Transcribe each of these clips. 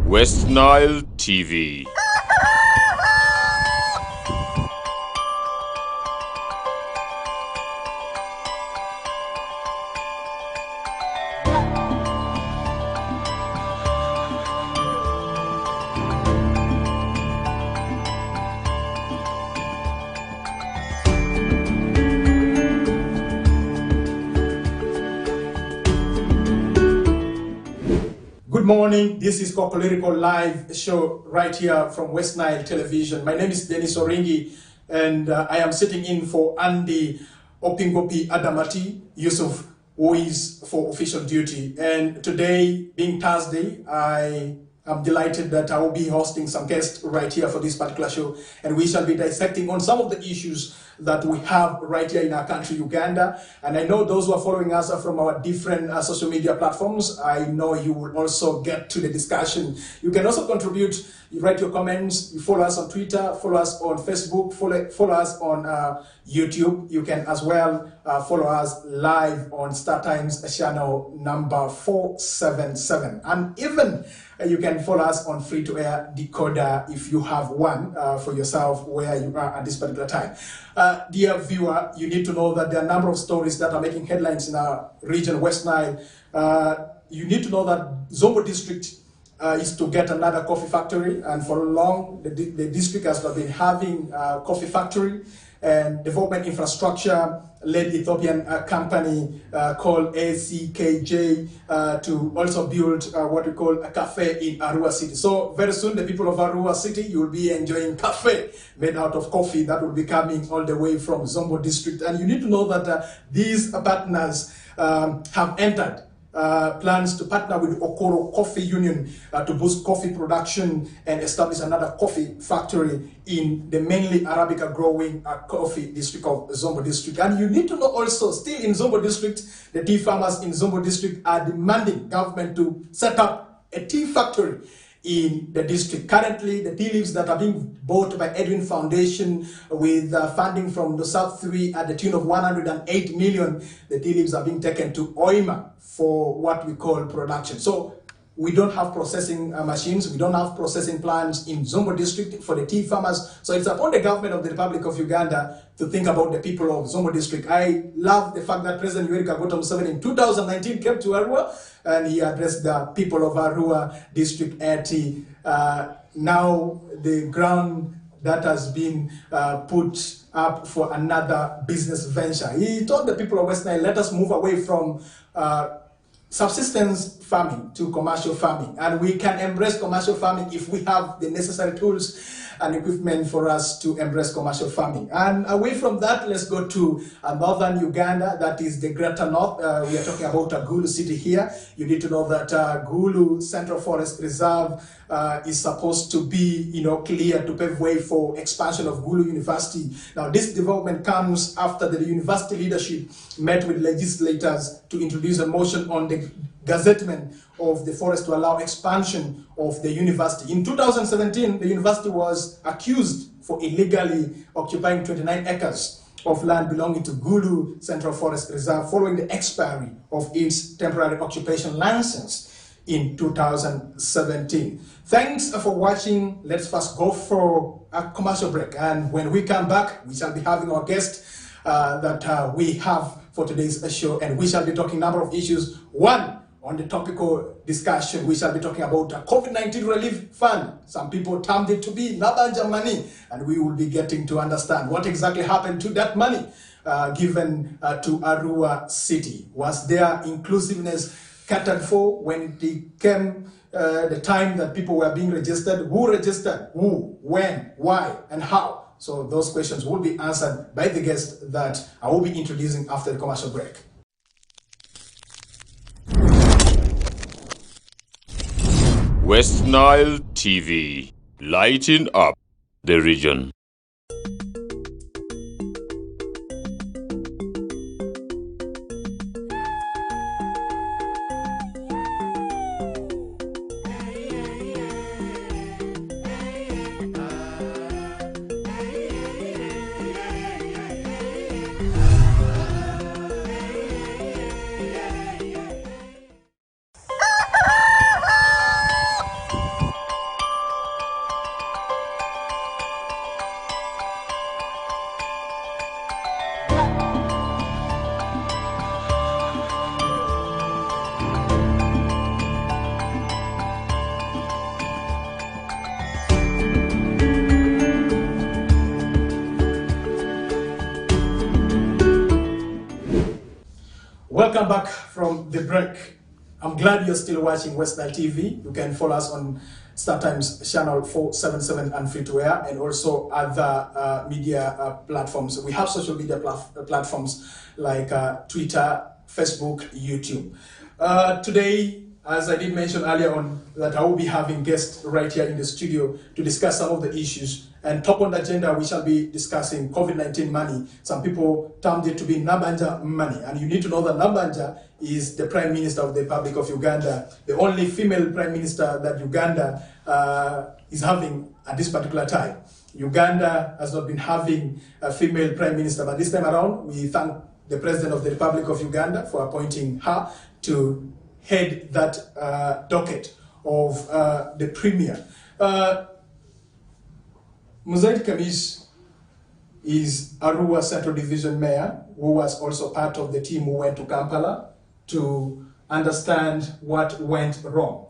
West Nile TV. Good morning, this is Kokoliriko live show right here from West Nile Television. My name is Dennis Oringi and I am sitting in for Andy Opingopi Adamati Yusuf, who is for official duty. And today, being Thursday, I am delighted that I will be hosting some guests right here for this particular show, and we shall be dissecting on some of the issues that we have right here in our country, Uganda. And I know those who are following us from our different social media platforms, I know you will also get to the discussion. You can also contribute, you write your comments, you follow us on Twitter, follow us on Facebook, follow us on YouTube. You can as well follow us live on StarTimes channel number 477. And even you can follow us on free-to-air decoder if you have one for yourself where you are at this particular time. Dear viewer, you need to know that there are a number of stories that are making headlines in our region, West Nile. You need to know that Zombo district is to get another coffee factory, and for long the district has been having a coffee factory and development infrastructure led Ethiopian company called ACKJ to also build what we call a cafe in Arua City. So very soon the people of Arua City, you will be enjoying cafe made out of coffee that will be coming all the way from Zombo district. And you need to know that these partners have entered plans to partner with Okoro Coffee Union to boost coffee production and establish another coffee factory in the mainly Arabica growing coffee district of Zombo district. And you need to know also, still in Zombo district, the tea farmers in Zombo district are demanding government to set up a tea factory in the district. Currently, the tea leaves that are being bought by Edwin Foundation with funding from the South 3 at the tune of 108 million, the tea leaves are being taken to Oima for what we call production. So we don't have processing machines, we don't have processing plants in Zombo district for the tea farmers. So it's upon the government of the Republic of Uganda to think about the people of Zombo district. I love the fact that President Yoweri Kaguta Museveni in 2019 came to Arua and he addressed the people of Arua district at now the ground that has been put up for another business venture. He told the people of West Nile, let us move away from subsistence farming to commercial farming, and we can embrace commercial farming if we have the necessary tools and equipment for us to embrace commercial farming. And away from that, let's go to northern Uganda, that is the Greater North. We are talking about Gulu city here. You need to know that Gulu Central Forest Reserve is supposed to be, clear to pave way for expansion of Gulu University. Now, this development comes after the university leadership met with legislators to introduce a motion on the gazettement of the forest to allow expansion of the university. In 2017, the university was accused for illegally occupying 29 acres of land belonging to Gulu Central Forest Reserve following the expiry of its temporary occupation license in 2017. Thanks for watching. Let's first go for a commercial break, and when we come back, we shall be having our guest that we have for today's show, and we shall be talking a number of issues. One, on the topical discussion, we shall be talking about a COVID-19 relief fund. Some people termed it to be Nabanja money, and we will be getting to understand what exactly happened to that money given to Arua City. Was there inclusiveness catered for when it came the time that people were being registered? Who registered? Who? When? Why? And how? So those questions will be answered by the guest that I will be introducing after the commercial break. West Nile TV, lighting up the region. Welcome back from the break. I'm glad you're still watching West Nile TV. You can follow us on StarTimes channel 477 and free to air, and also other media platforms. We have social media platforms like Twitter, Facebook, YouTube. Today, as I did mention earlier on, that I will be having guests right here in the studio to discuss some of the issues. And top on the agenda, we shall be discussing COVID-19 money. Some people termed it to be Nabanja money. And you need to know that Nabanja is the Prime Minister of the Republic of Uganda, the only female Prime Minister that Uganda is having at this particular time. Uganda has not been having a female Prime Minister, but this time around, we thank the President of the Republic of Uganda for appointing her to head that docket of the Premier. Muzaid Kamis is Arua Central Division Mayor, who was also part of the team who went to Kampala to understand what went wrong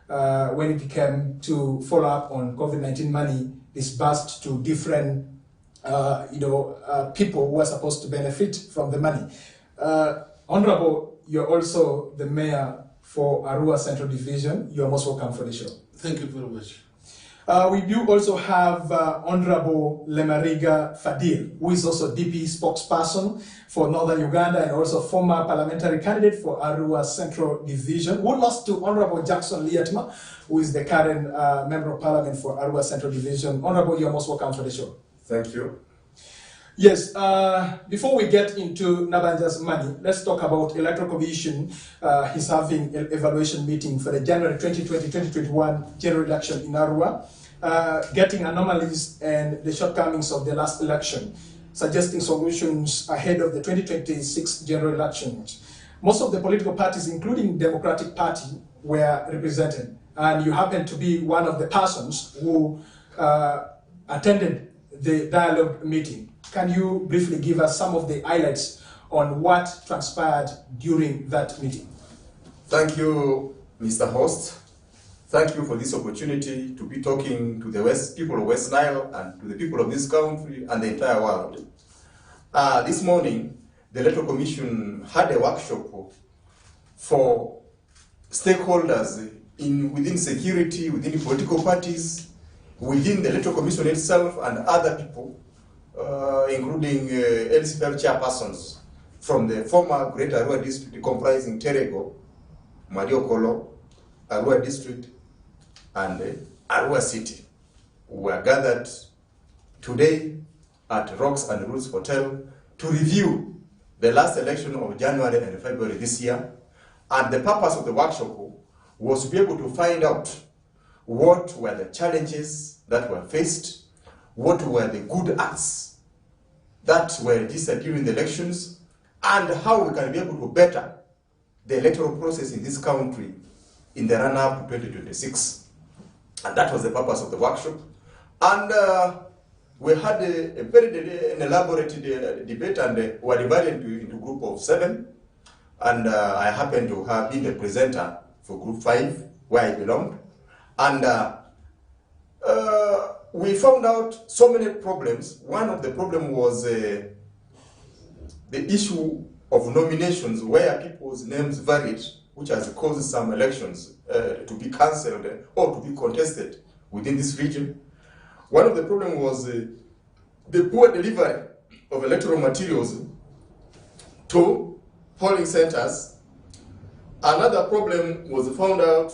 when it came to follow up on COVID-19 money disbursed to different people who are supposed to benefit from the money. Honorable, you're also the mayor for Arua Central Division. You're most welcome for the show. Thank you very much. We do also have Honorable Lemariga Fadil, who is also DP spokesperson for Northern Uganda and also former parliamentary candidate for Arua Central Division, who lost to Honorable Jackson Liatma, who is the current Member of Parliament for Arua Central Division. Honorable, you're most welcome for the show. Thank you. Yes, before we get into Nabanja's money, let's talk about Electoral Commission. He's having an evaluation meeting for the January 2020-2021 general election in Arua, getting anomalies and the shortcomings of the last election, suggesting solutions ahead of the 2026 general elections. Most of the political parties, including Democratic Party, were represented, and you happen to be one of the persons who attended the dialogue meeting. Can you briefly give us some of the highlights on what transpired during that meeting? Thank you, Mr. Host. Thank you for this opportunity to be talking to the people of West Nile and to the people of this country and the entire world. This morning, the Electoral Commission had a workshop for stakeholders within security, within political parties, within the Electoral Commission itself and other people, including LCPL chairpersons from the former Greater Arua District comprising Terego, Mariokolo, Arua District, and Arua City, who were gathered today at Rocks and Roots Hotel to review the last election of January and February this year. And the purpose of the workshop was to be able to find out what were the challenges that were faced, what were the good acts that were registered during the elections, and how we can be able to better the electoral process in this country in the run-up to 2026. And that was the purpose of the workshop. And we had a very elaborate debate, and we were divided into a group of 7. And I happened to have been the presenter for group 5, where I belonged. And we found out so many problems. One of the problems was the issue of nominations, where people's names varied, which has caused some elections to be cancelled or to be contested within this region. One of the problems was the poor delivery of electoral materials to polling centers. Another problem was found out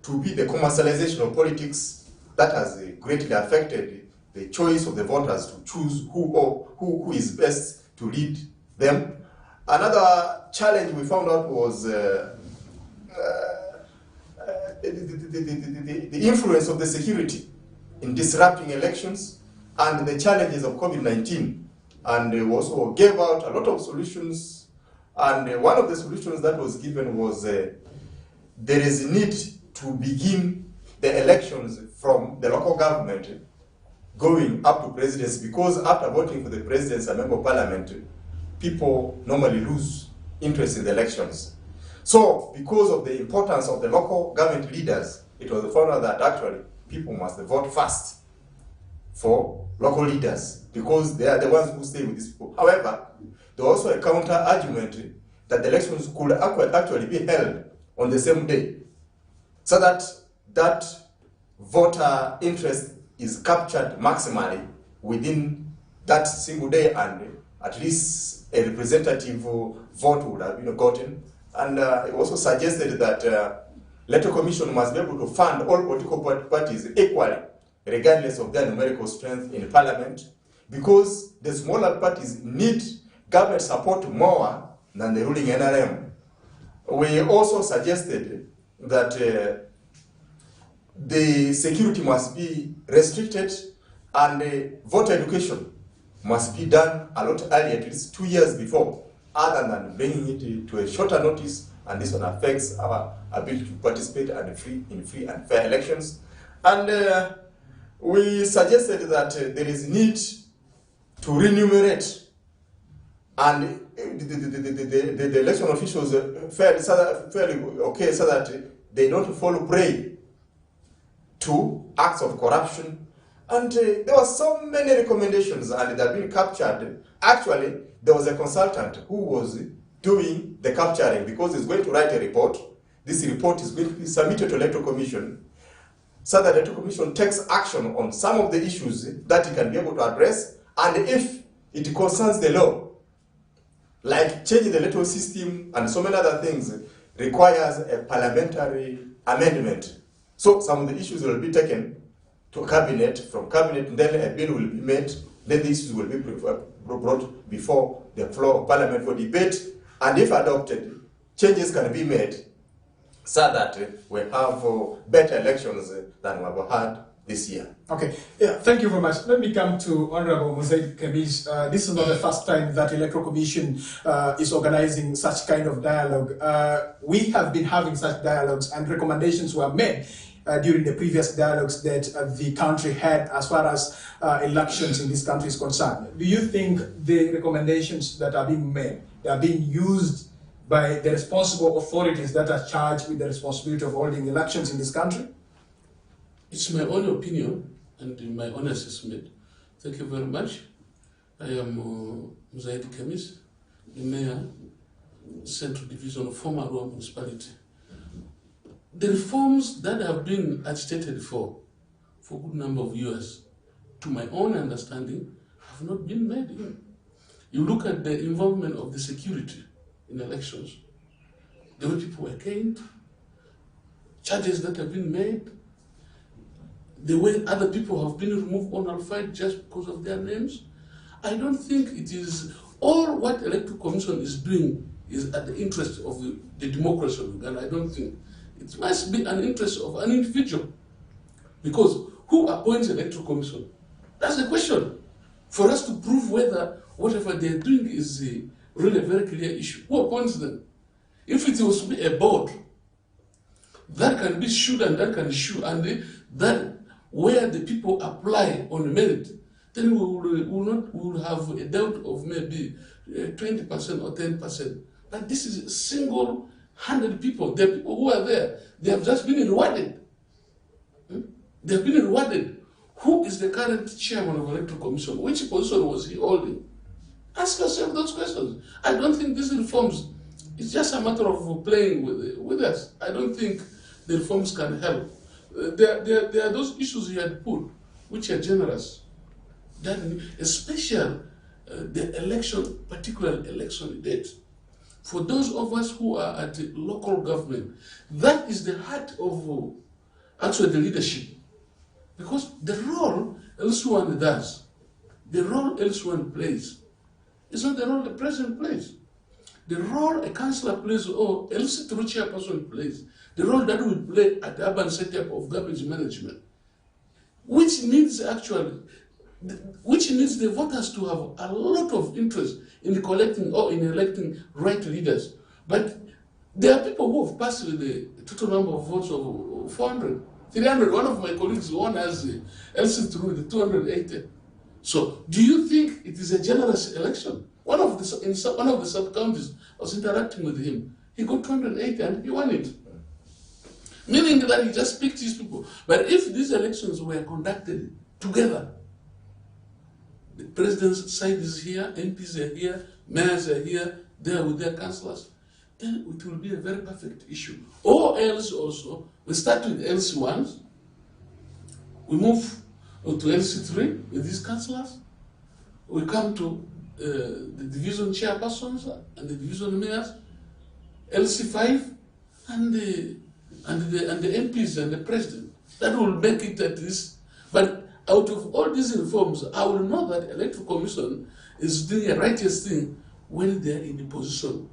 to be the commercialization of politics that has greatly affected the choice of the voters to choose who is best to lead them. Another challenge we found out was the influence of the security in disrupting elections and the challenges of COVID-19. And we also gave out a lot of solutions. And one of the solutions that was given was there is a need to begin the elections from the local government going up to presidency, because after voting for the presidency and member of parliament, people normally lose interest in the elections. So, because of the importance of the local government leaders, it was found out that actually people must vote first for local leaders, because they are the ones who stay with these people. However, there was also a counter argument that the elections could actually be held on the same day, so that that voter interest is captured maximally within that single day, and at least a representative vote would have been gotten. And it also suggested that electoral commission must be able to fund all political parties equally, regardless of their numerical strength in parliament, because the smaller parties need government support more than the ruling NRM. We also suggested that the security must be restricted, and voter education must be done a lot earlier, at least 2 years before, other than bringing it to a shorter notice, and this one affects our ability to participate in free and fair elections. And we suggested that there is need to remunerate and the election officials fairly okay, so that they don't fall prey to acts of corruption. And there were so many recommendations, and they have been captured. Actually, there was a consultant who was doing the capturing, because he's going to write a report. This report is going to be submitted to Electoral Commission, so that the Electoral Commission takes action on some of the issues that it can be able to address, and if it concerns the law, like changing the electoral system and so many other things, requires a parliamentary amendment. So some of the issues will be taken to cabinet, from cabinet, and then a bill will be made, then the issues will be brought before the floor of parliament for debate, and if adopted, changes can be made so that we have better elections than we have had this year. Okay, yeah, thank you very much. Let me come to Honorable Mosaid Khamis. This is not the first time that the Electoral Commission is organizing such kind of dialogue. We have been having such dialogues, and recommendations were made during the previous dialogues that the country had as far as elections in this country is concerned. Do you think the recommendations that are being made, they are being used by the responsible authorities that are charged with the responsibility of holding elections in this country? It's my own opinion and my own assessment. Thank you very much. I am Mosaid Khamis, the Mayor, Central Division of former Ruwa Municipality. The reforms that have been agitated for a good number of years, to my own understanding, have not been made. You look at the involvement of the security in elections, the way people were caned, charges that have been made, the way other people have been removed or nullified just because of their names. I don't think it is all what Electoral Commission is doing is at the interest of the democracy of Uganda. I don't think. It must be an interest of an individual. Because who appoints Electoral Commission? That's the question. For us to prove whether whatever they're doing is really a very clear issue. Who appoints them? If it was to be a board, that can be should and that can issue, and that where the people apply on merit, then we will have a doubt of maybe 20% or 10%. But this is single-handed people. The people who are there, they have just been rewarded. They have been rewarded. Who is the current chairman of the Electoral Commission? Which position was he holding? Ask yourself those questions. I don't think these reforms, it's just a matter of playing with us. I don't think the reforms can help. There are those issues he had put, which are generous. That especially the election, particular election date. For those of us who are at the local government, that is the heart of actually the leadership. Because the role L1 does, the role L1 plays, is not the role the president plays. The role a councillor plays or a LC3 chairperson plays, the role that we play at the urban setup of garbage management, which needs the voters to have a lot of interest in collecting or in electing right leaders. But there are people who have passed with the total number of votes of 400, 300. One of my colleagues won as LC3 with 280. So, do you think it is a generous election? One of the sub-counties, I was interacting with him. He got 280 and he won it. Meaning that he just picked his people. But if these elections were conducted together, the president's side is here, MPs are here, mayors are here, they are with their councillors. then it will be a very perfect issue. Or else also, we start with LC1s, we move to LC3 with these councillors, we come to the division chairpersons and the division mayors, LC5, and the MPs and the president. That will make it at least. But out of all these reforms, I will know that Electoral Commission is doing a righteous thing when they are in the position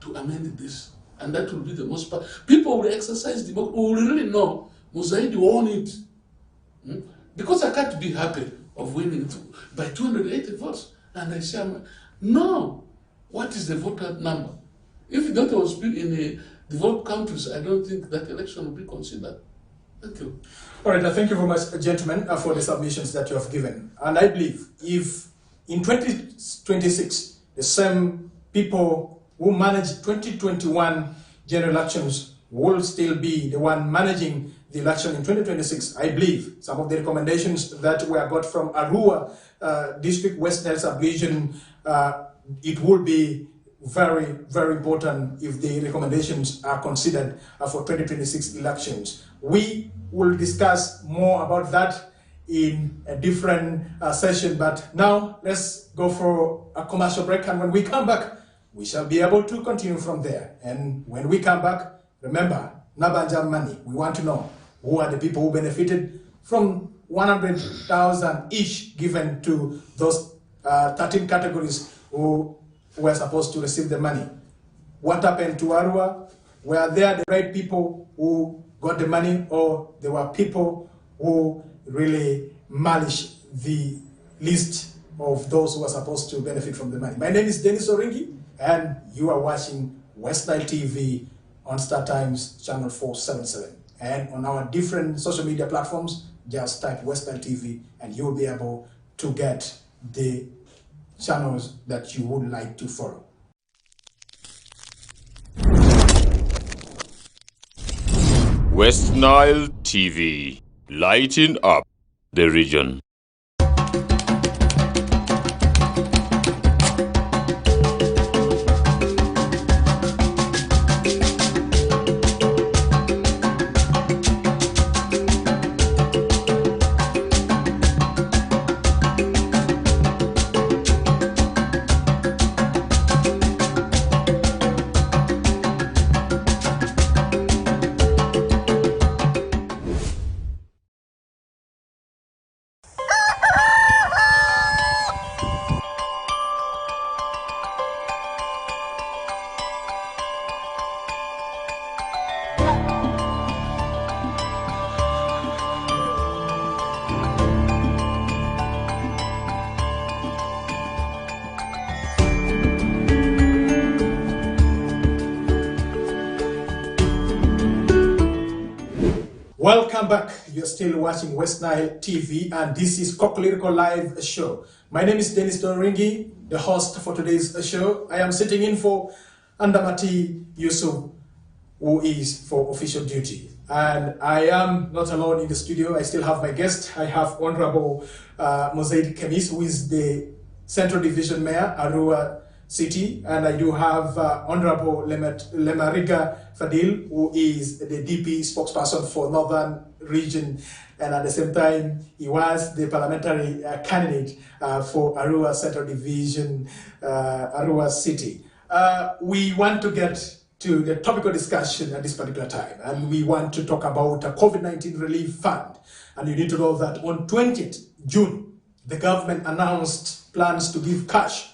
to amend this. And that will be the most part. People will exercise democracy, will really know Muzaidi won it. Because I can't be happy of winning by 280 votes. And I say, no, what is the voter number? If that was in the developed countries, I don't think that election will be considered. Thank you. All right, thank you very much, gentlemen, for the submissions that you have given. And I believe if in 2026, the same people who managed 2021 general elections will still be the one managing the election in 2026, I believe some of the recommendations that were got from Arua District West Nile Sub-Region, it will be very, very important if the recommendations are considered for 2026 elections. We will discuss more about that in a different session, but now let's go for a commercial break, and when we come back, we shall be able to continue from there. And when we come back, remember, Nabanja money, we want to know who are the people who benefited from 100,000 each given to those 13 categories who were supposed to receive the money. What happened to Arua? Were there the right people who got the money, or there were people who really managed the list of those who are supposed to benefit from the money? My name is Dennis Oringi, and you are watching West Nile TV on Star Times channel 477. And on our different social media platforms, just type West Nile TV and you'll be able to get the channels that you would like to follow. West Nile TV, lighting up the region. Welcome back. You're still watching West Nile TV, and this is Kokoliriko Live Show. My name is Dennis Doringi, the host for today's show. I am sitting in for Andamati Yusuf, who is for official duty. And I am not alone in the studio. I still have my guest. I have Honorable Mozaid Kemis, who is the Central Division Mayor, Arua City, and I do have Honorable Lemariga Fadil, who is the DP spokesperson for Northern Region, and at the same time, he was the parliamentary candidate for Arua Central Division, Arua City. We want to get to the topical discussion at this particular time, and we want to talk about a COVID-19 relief fund. And you need to know that on 20th June, the government announced plans to give cash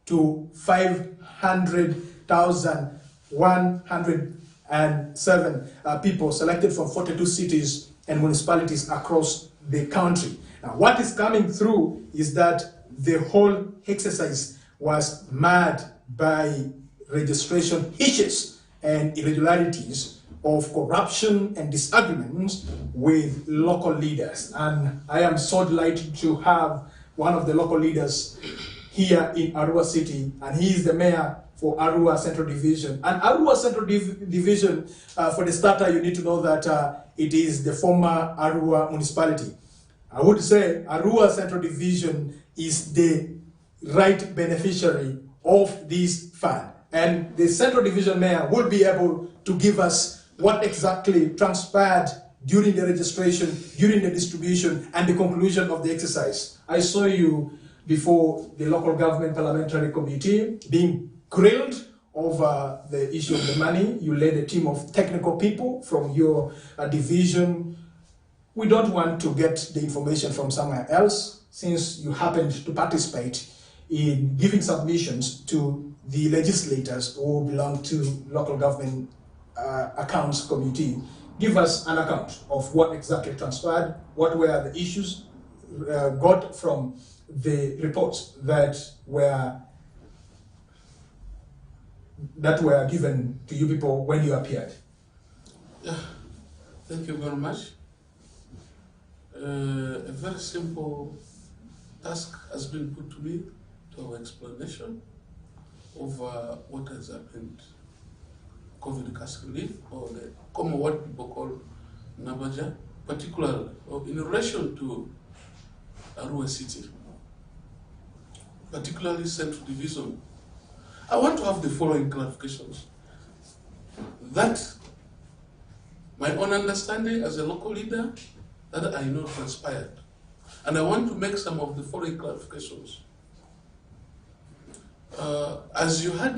to 500,107 people selected from 42 cities and municipalities across the country. Now, what is coming through is that the whole exercise was marred by registration hitches and irregularities of corruption and disagreements with local leaders. And I am so delighted to have one of the local leaders here in Arua City, and he is the mayor for Arua Central Division. And Arua Central Division, for the starter, you need to know that it is the former Arua municipality. I would say Arua Central Division is the right beneficiary of this fund. And the Central Division Mayor will be able to give us what exactly transpired during the registration, during the distribution, and the conclusion of the exercise. I saw you before the local government parliamentary committee being grilled over the issue of the money. You led a team of technical people from your division. We don't want to get the information from somewhere else, since you happened to participate in giving submissions to the legislators who belong to local government accounts committee. Give us an account of what exactly transpired, what were the issues got from the reports that were given to you people when you appeared. Yeah, thank you very much. A very simple task has been put to me to our explanation of what has happened, COVID cash relief, or the common what people call Nabaja, particularly in relation to Arua City, particularly Central Division. I want to have the following clarifications. That my own understanding as a local leader, that I know transpired. And I want to make some of the following clarifications. As you heard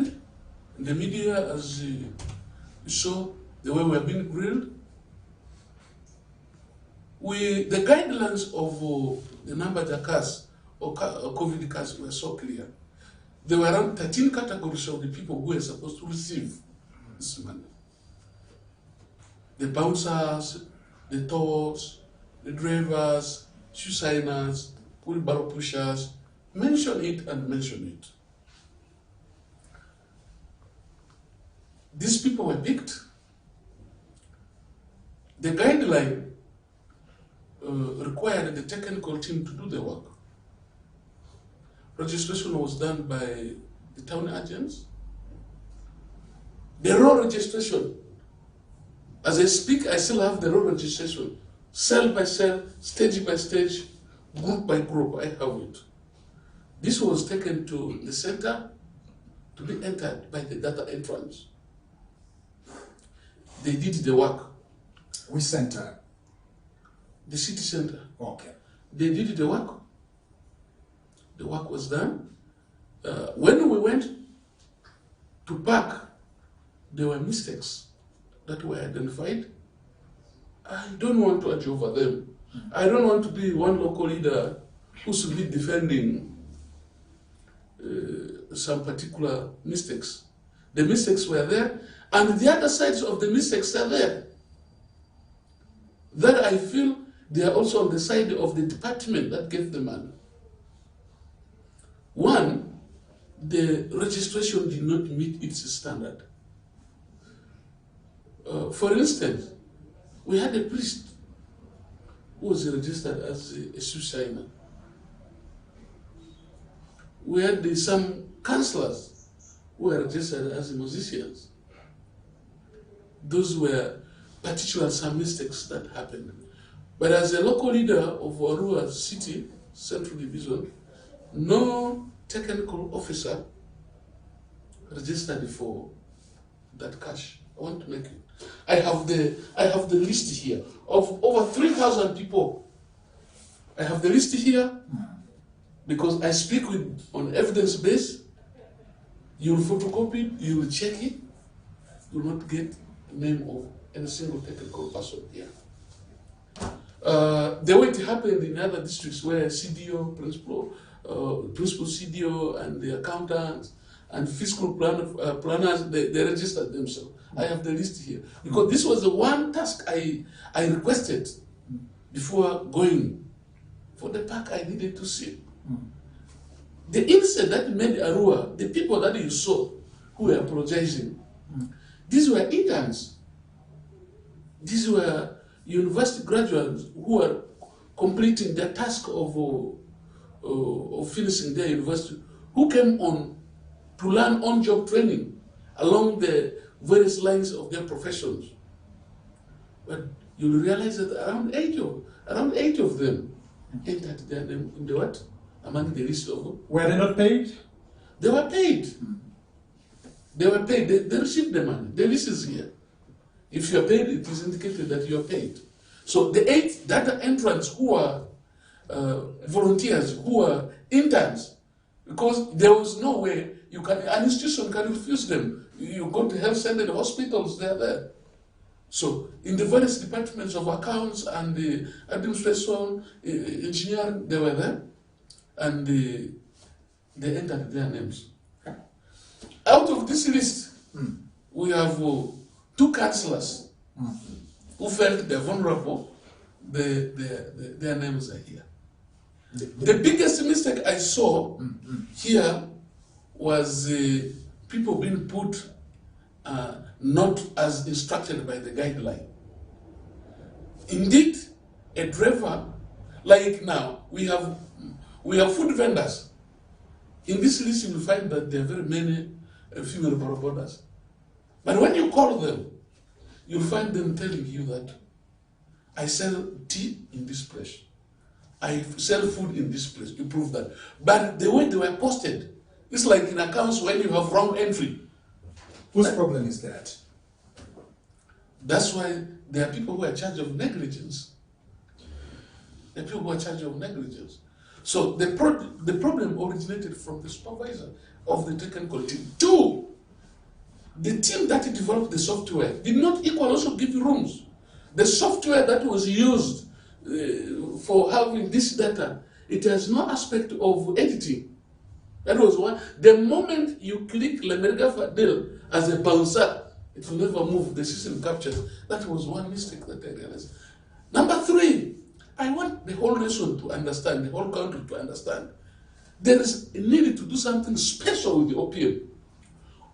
in the media, as you saw the way we have been grilled, the guidelines of the number of cases or COVID cases were so clear. There were around 13 categories of the people who were supposed to receive this money. The bouncers, the tours, the drivers, shoe signers, wheelbarrow pushers, mention it and mention it. These people were picked. The guideline required the technical team to do the work. Registration was done by the town agents. The road registration, as I speak, I still have the road registration. Cell by cell, stage by stage, group by group, I have it. This was taken to the center to be entered by the data entrance. They did the work. Which center? The city center. Okay. They did the work. The work was done. When we went to park, there were mistakes that were identified. I don't want to argue over them. I don't want to be one local leader who should be defending some particular mistakes. The mistakes were there, and the other sides of the mistakes are there. That I feel they are also on the side of the department that gave the money. One, the registration did not meet its standard. For instance, we had a priest who was registered as a shoe-shiner. We had some councillors who were registered as musicians. Those were particular some mistakes that happened. But as a local leader of Arua City, Central Division, no technical officer registered for that cash. I want to make it. I have the list here of over 3,000 people. I have the list here because I speak on evidence base. You will photocopy it, you will check it. You will not get the name of any single technical person here. The way it happened in other districts where CDO, principal CDO, and the accountants and fiscal planners, they registered themselves. I have the list here because this was the one task I requested before going for the park. I needed to see the incident that made Arua, the people that you saw who were apologizing. These were interns. These were university graduates who were completing their task of finishing their university, who came on to learn on-job training along the various lines of their professions. But you'll realize that around 80 of them entered their name in the what? Among the list of them. Were they not paid? They were paid. They were paid. They received the money. The list is here. If you are paid, it is indicated that you are paid. So the 8 data entrants who are volunteers, who are interns, because there was no way an institution can refuse them. You go to health center, the hospitals, they're there. So in the various departments of accounts and the administration, engineering, they were there, and they entered their names. Out of this list, we have 2 councillors who felt they're vulnerable. Their names are here. The biggest mistake I saw here was people being put not as instructed by the guideline. Indeed, a driver, like now, we have food vendors. In this list, you will find that there are very many female boarders. But when you call them, you'll find them telling you that I sell tea in this place. I sell food in this place. You prove that. But the way they were posted, it's like in accounts when you have wrong entry. Whose problem is that? That's why there are people who are in charge of negligence. There are people who are in charge of negligence. So the problem originated from the supervisor of the technical team. 2, the team that developed the software did not equal also give rooms. The software that was used for having this data, it has no aspect of editing. That was one. The moment you click Lemerga Fadel as a bouncer, it will never move. The system captures. That was one mistake that I realized. Number 3, I want the whole nation to understand, the whole country to understand. There is a need to do something special with the OPM.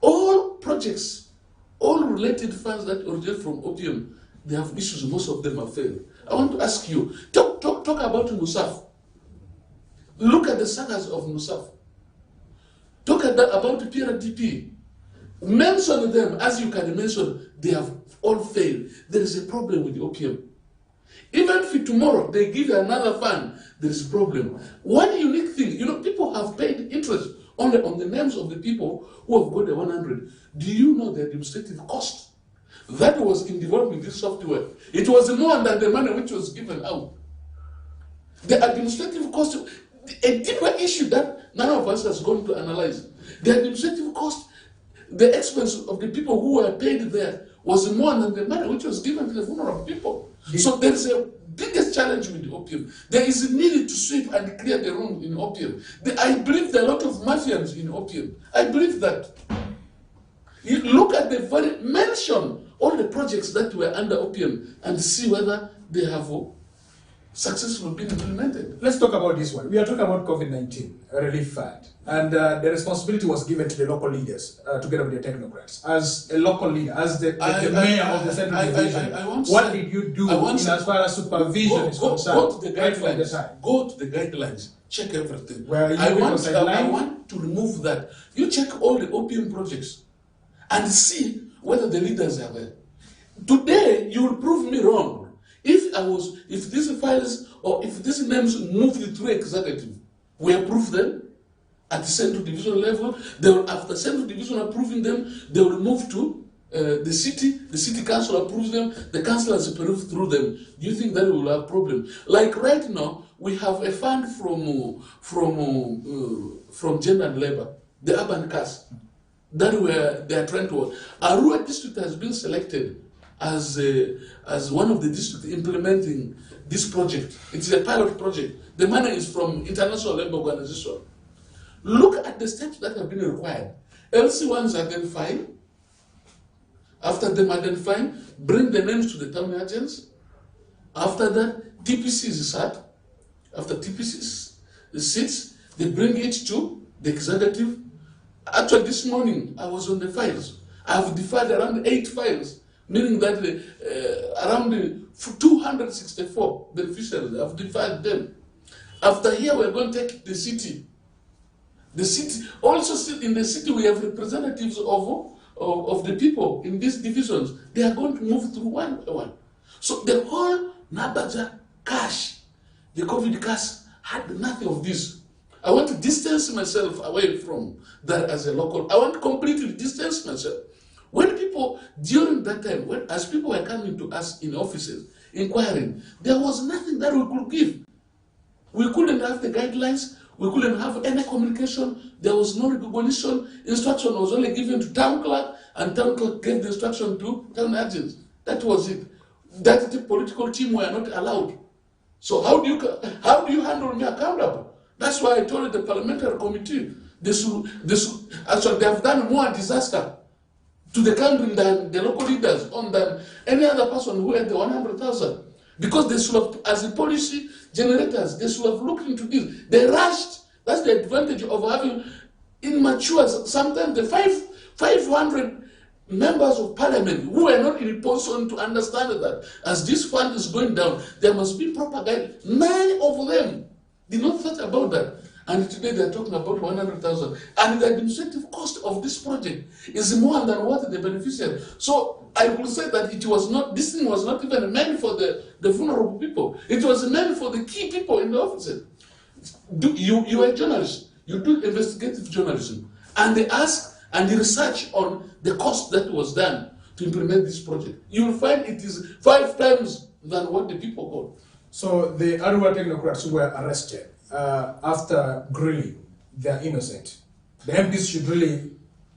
All projects, all related funds that originate from OPM, they have issues. Most of them have failed. I want to ask you, talk about NUSAF. Look at the sagas of NUSAF. Talk about PRDP. Mention them, as you can mention, they have all failed. There is a problem with the OPM. Even if tomorrow they give you another fund, there is a problem. One unique thing, people have paid interest only on the names of the people who have got the 100. Do you know the administrative cost that was in developing this software? It was more than the money which was given out. The administrative cost, a deeper issue that none of us has gone to analyze. The administrative cost, the expense of the people who were paid there was more than the money which was given to the vulnerable people. So there is a biggest challenge with the OPM. There is a need to sweep and clear the room in OPM. I believe there are a lot of mafians in OPM. I believe that. You look at the very mention all the projects that were under OPM and see whether they have successfully been implemented. Let's talk about this one. We are talking about COVID-19 relief fund, and the responsibility was given to the local leaders together with the technocrats. As a local leader, as the mayor of the central division, what did you do as far as supervision is concerned? Go to the guidelines. Go to the guidelines. Check everything. I want to remove that. You check all the OPM projects and see whether the leaders are there. Today, you will prove me wrong. If these files or if these names moved through executive, we approve them at the central division level. After central division approving them, they will move to the city council approves them, the councillors approve through them. Do you think that we will have a problem? Like right now, we have a fund from gender and labor, the urban cast, that they are trying to work. Arua district has been selected as one of the districts implementing this project. It's a pilot project. The money is from International Labour Organization. Look at the steps that have been required. LC1 is identified. After them identifying, bring the names to the town agents. After that, TPC is set. After TPC sits, they bring it to the executive. Actually, this morning, I was on the files. I have deferred around 8 files, meaning that around 264 beneficiaries have deferred them. After here, we're going to take the city. The city, also in the city, we have representatives of the people in these divisions. They are going to move through one by one. So the whole Nabaja cash, the COVID cash, had nothing of this. I want to distance myself away from that as a local. I want to completely distance myself. When people, during that time, as people were coming to us in offices, inquiring, there was nothing that we could give. We couldn't have the guidelines. We couldn't have any communication. There was no recognition. Instruction was only given to town clerk, and town clerk gave the instruction to town agents. That was it. That the political team were not allowed. So how do you handle me accountable? That's why I told the parliamentary committee actually they have done more disaster to the country than the local leaders than any other person who had the 100,000. Because they should have, as the policy generators, they should have looked into this. They rushed. That's the advantage of having immature, sometimes the 500 members of parliament who are not in a position to understand that as this fund is going down, there must be proper guidance. None of them did not think about that. And today they are talking about 100,000. And the administrative cost of this project is more than what the beneficiary. So I will say that this thing was not even meant for the vulnerable people. It was meant for the key people in the offices. You are a journalist. You do investigative journalism. And they ask and they research on the cost that was done to implement this project. You will find it is 5 times than what the people got. So the Arua technocrats who were arrested after grilling, they are innocent. The MPs should really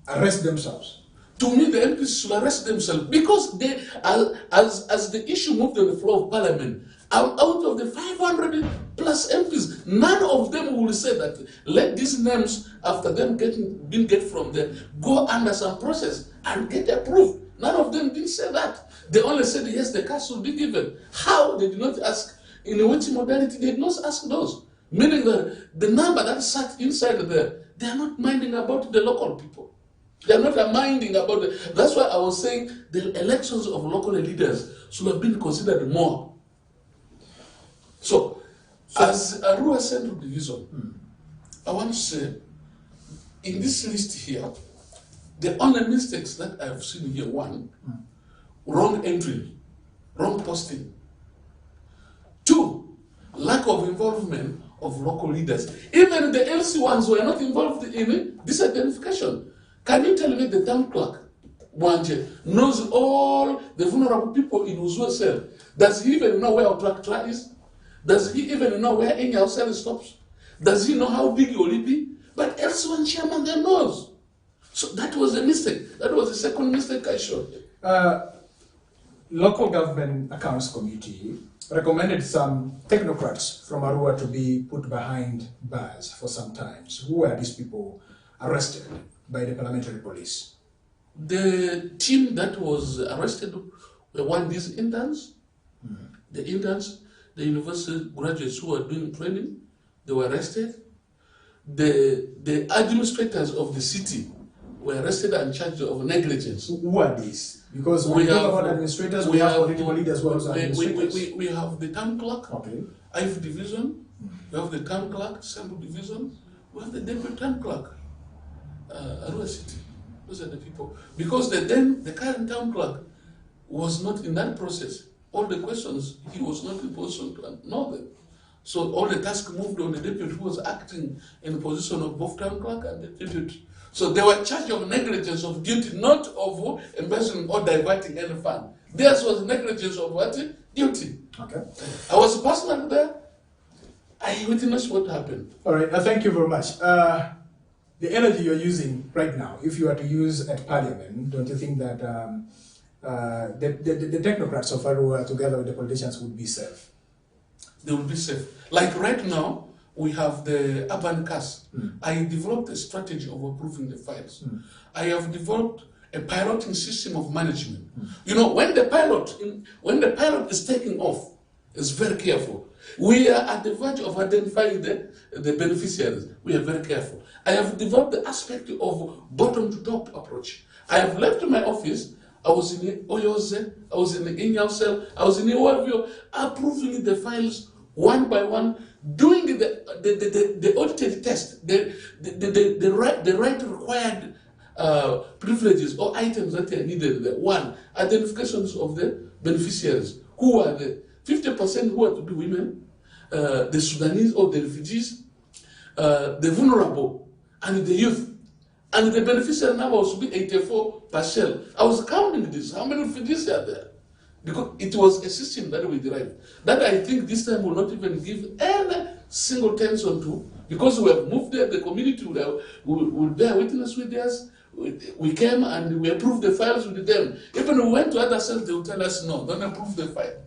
arrest themselves. To me, the MPs should arrest themselves because they, as the issue moved on the floor of parliament, out of the 500 plus MPs, none of them will say that let these names, after them being get from there, go under some process and get approved. None of them didn't say that. They only said yes, the cash will be given. How? They did not ask in which modality. They did not ask those. Meaning that the number that sat inside there, they are not minding about the local people. They are not minding about it. That's why I was saying the elections of local leaders should have been considered more. So as Arua Central Division, I want to say, in this list here, the only mistakes that I've seen here, one, wrong entry, wrong posting. 2, lack of involvement of local leaders. Even the LC ones were not involved in this identification. Can you tell me the town clerk, Mwanje, knows all the vulnerable people in Uzua cell? Does he even know where Otraktra is? Does he even know where any cell stops? Does he know how big Olipi? But LC one chairman there knows. So that was a mistake. That was the second mistake I showed. Local Government Accounts Committee recommended some technocrats from Arua to be put behind bars for some time. So who were these people arrested by the parliamentary police? The team that was arrested were these interns. The interns, the university graduates who were doing training, they were arrested. The administrators of the city were arrested and charged of negligence. Who are these? Because when we talk about administrators, we have political leaders who are also administrators. We have the town clerk, okay. IF division, we have the town clerk, Central division, we have the deputy town clerk, Arua City. Those are the people. Because the current town clerk was not in that process. All the questions, he was not in position to know them. So all the tasks moved on the deputy who was acting in the position of both town clerk and the deputy. So they were charged of negligence of duty, not of embezzling or diverting any fund. Theirs was negligence of what? Duty. Okay. I was personally there. I witnessed what happened. All right, thank you very much. The energy you're using right now, if you are to use at Parliament, don't you think that the technocrats of Arua together with the politicians would be safe? They will be safe. Like right now, we have the urban CAS. I developed a strategy of approving the files. I have developed a piloting system of management. You know, when the pilot is taking off, it's very careful. We are at the verge of identifying the beneficiaries. We are very careful. I have developed the aspect of bottom-to-top approach. I have left my office. I was in Oyoze, I was in the Inyao cell, I was in Iwavio, approving the files one by one, doing the audited test, the right required privileges or items that are needed. One, identifications of the beneficiaries. Who are the 50% who are to be women, the Sudanese or the refugees, the vulnerable, and the youth. And the beneficiary number was to be 84 per shell. I was counting this. How many refugees are there? Because it was a system that we derived. That I think this time will not even give any single attention to, because we have moved there, the community will bear witness with us. We came and we approved the files with them. Even when we went to other cells, they will tell us, no, don't approve the file.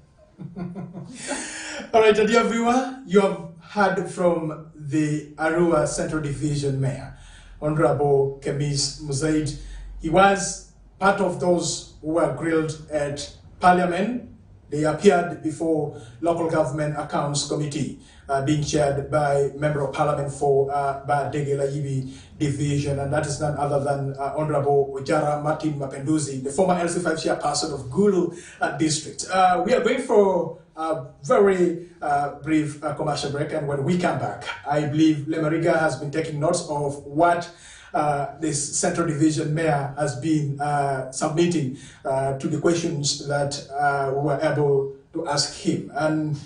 All right, dear viewer, you have heard from the Arua Central Division Mayor, Honorable Kemis Muzaid. He was part of those who were grilled at Parliament. They appeared before Local Government Accounts Committee, being chaired by Member of Parliament for Badegela Yibi Division, and that is none other than Honorable Ujara Martin Mapenduzi, the former LC5 chairperson of Gulu District. We are going for a very brief commercial break, and when we come back, I believe Lemariga has been taking notes of what this Central Division Mayor has been submitting to the questions that we were able to ask him. And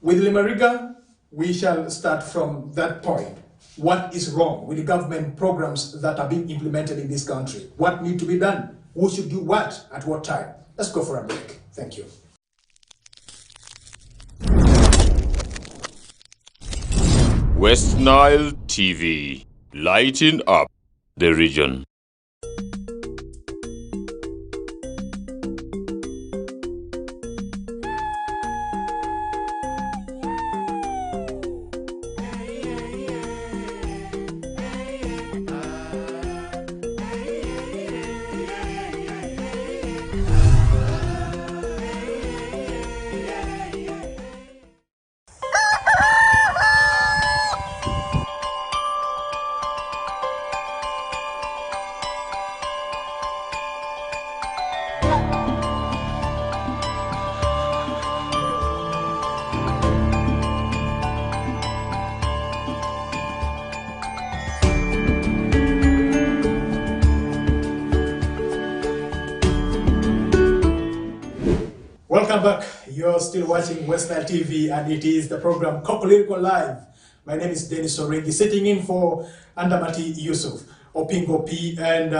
with Lemariga, we shall start from that point. What is wrong with the government programs that are being implemented in this country? What needs to be done? Who should do what at what time? Let's go for a break. Thank you. West Nile TV, lighting up the region. Welcome back. You're still watching West Nile TV, and it is the program Kokoliriko Live. My name is Dennis Orengi, sitting in for Andamati Yusuf, Opingo P, and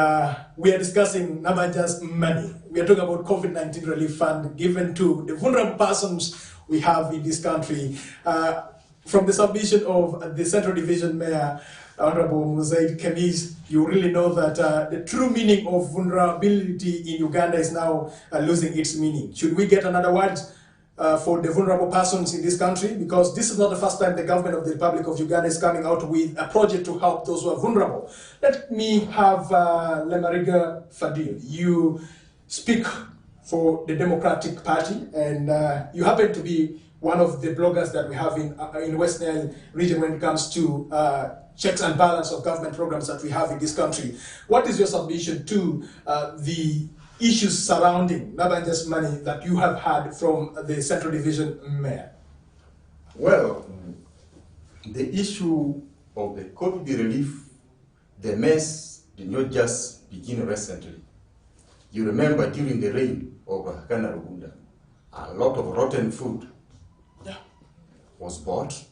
we are discussing Nabanja's money. We are talking about COVID-19 relief fund given to the vulnerable persons we have in this country. From the submission of the Central Division Mayor, Honorable Muzaid Kemis, you really know that the true meaning of vulnerability in Uganda is now losing its meaning. Should we get another word for the vulnerable persons in this country? Because this is not the first time the government of the Republic of Uganda is coming out with a project to help those who are vulnerable. Let me have Lemariga Fadil. You speak for the Democratic Party, and you happen to be one of the bloggers that we have in West Nile region when it comes to checks and balance of government programs that we have in this country. What is your submission to the issues surrounding Nabanja's money that you have had from the Central Division Mayor? Well, the issue of the COVID relief, the mess did not just begin recently. You remember during the reign of Hakana Rugunda, a lot of rotten food was bought.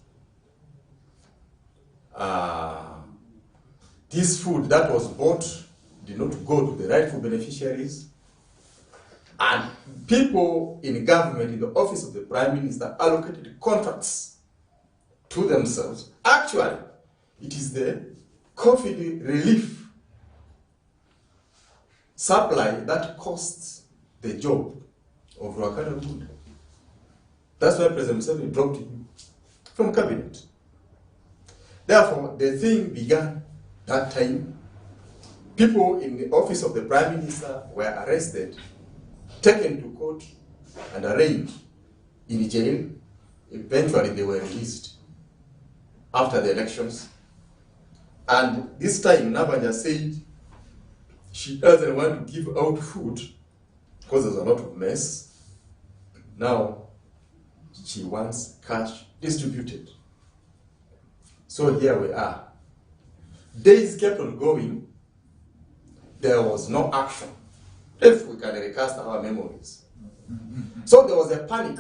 This food that was bought did not go to the rightful beneficiaries, and people in government, in the office of the Prime Minister, allocated contracts to themselves. Actually, it is the COVID relief supply that costs the job of Rwakana Rugunda. That's why President Museveni dropped him from cabinet. Therefore, the thing began that time. People in the office of the Prime Minister were arrested, taken to court, and arraigned in jail. Eventually, they were released after the elections. And this time, Nabanja said she doesn't want to give out food because there's a lot of mess. Now, she wants cash distributed. So here we are. Days kept on going. There was no action, if we can recast our memories. So there was a panic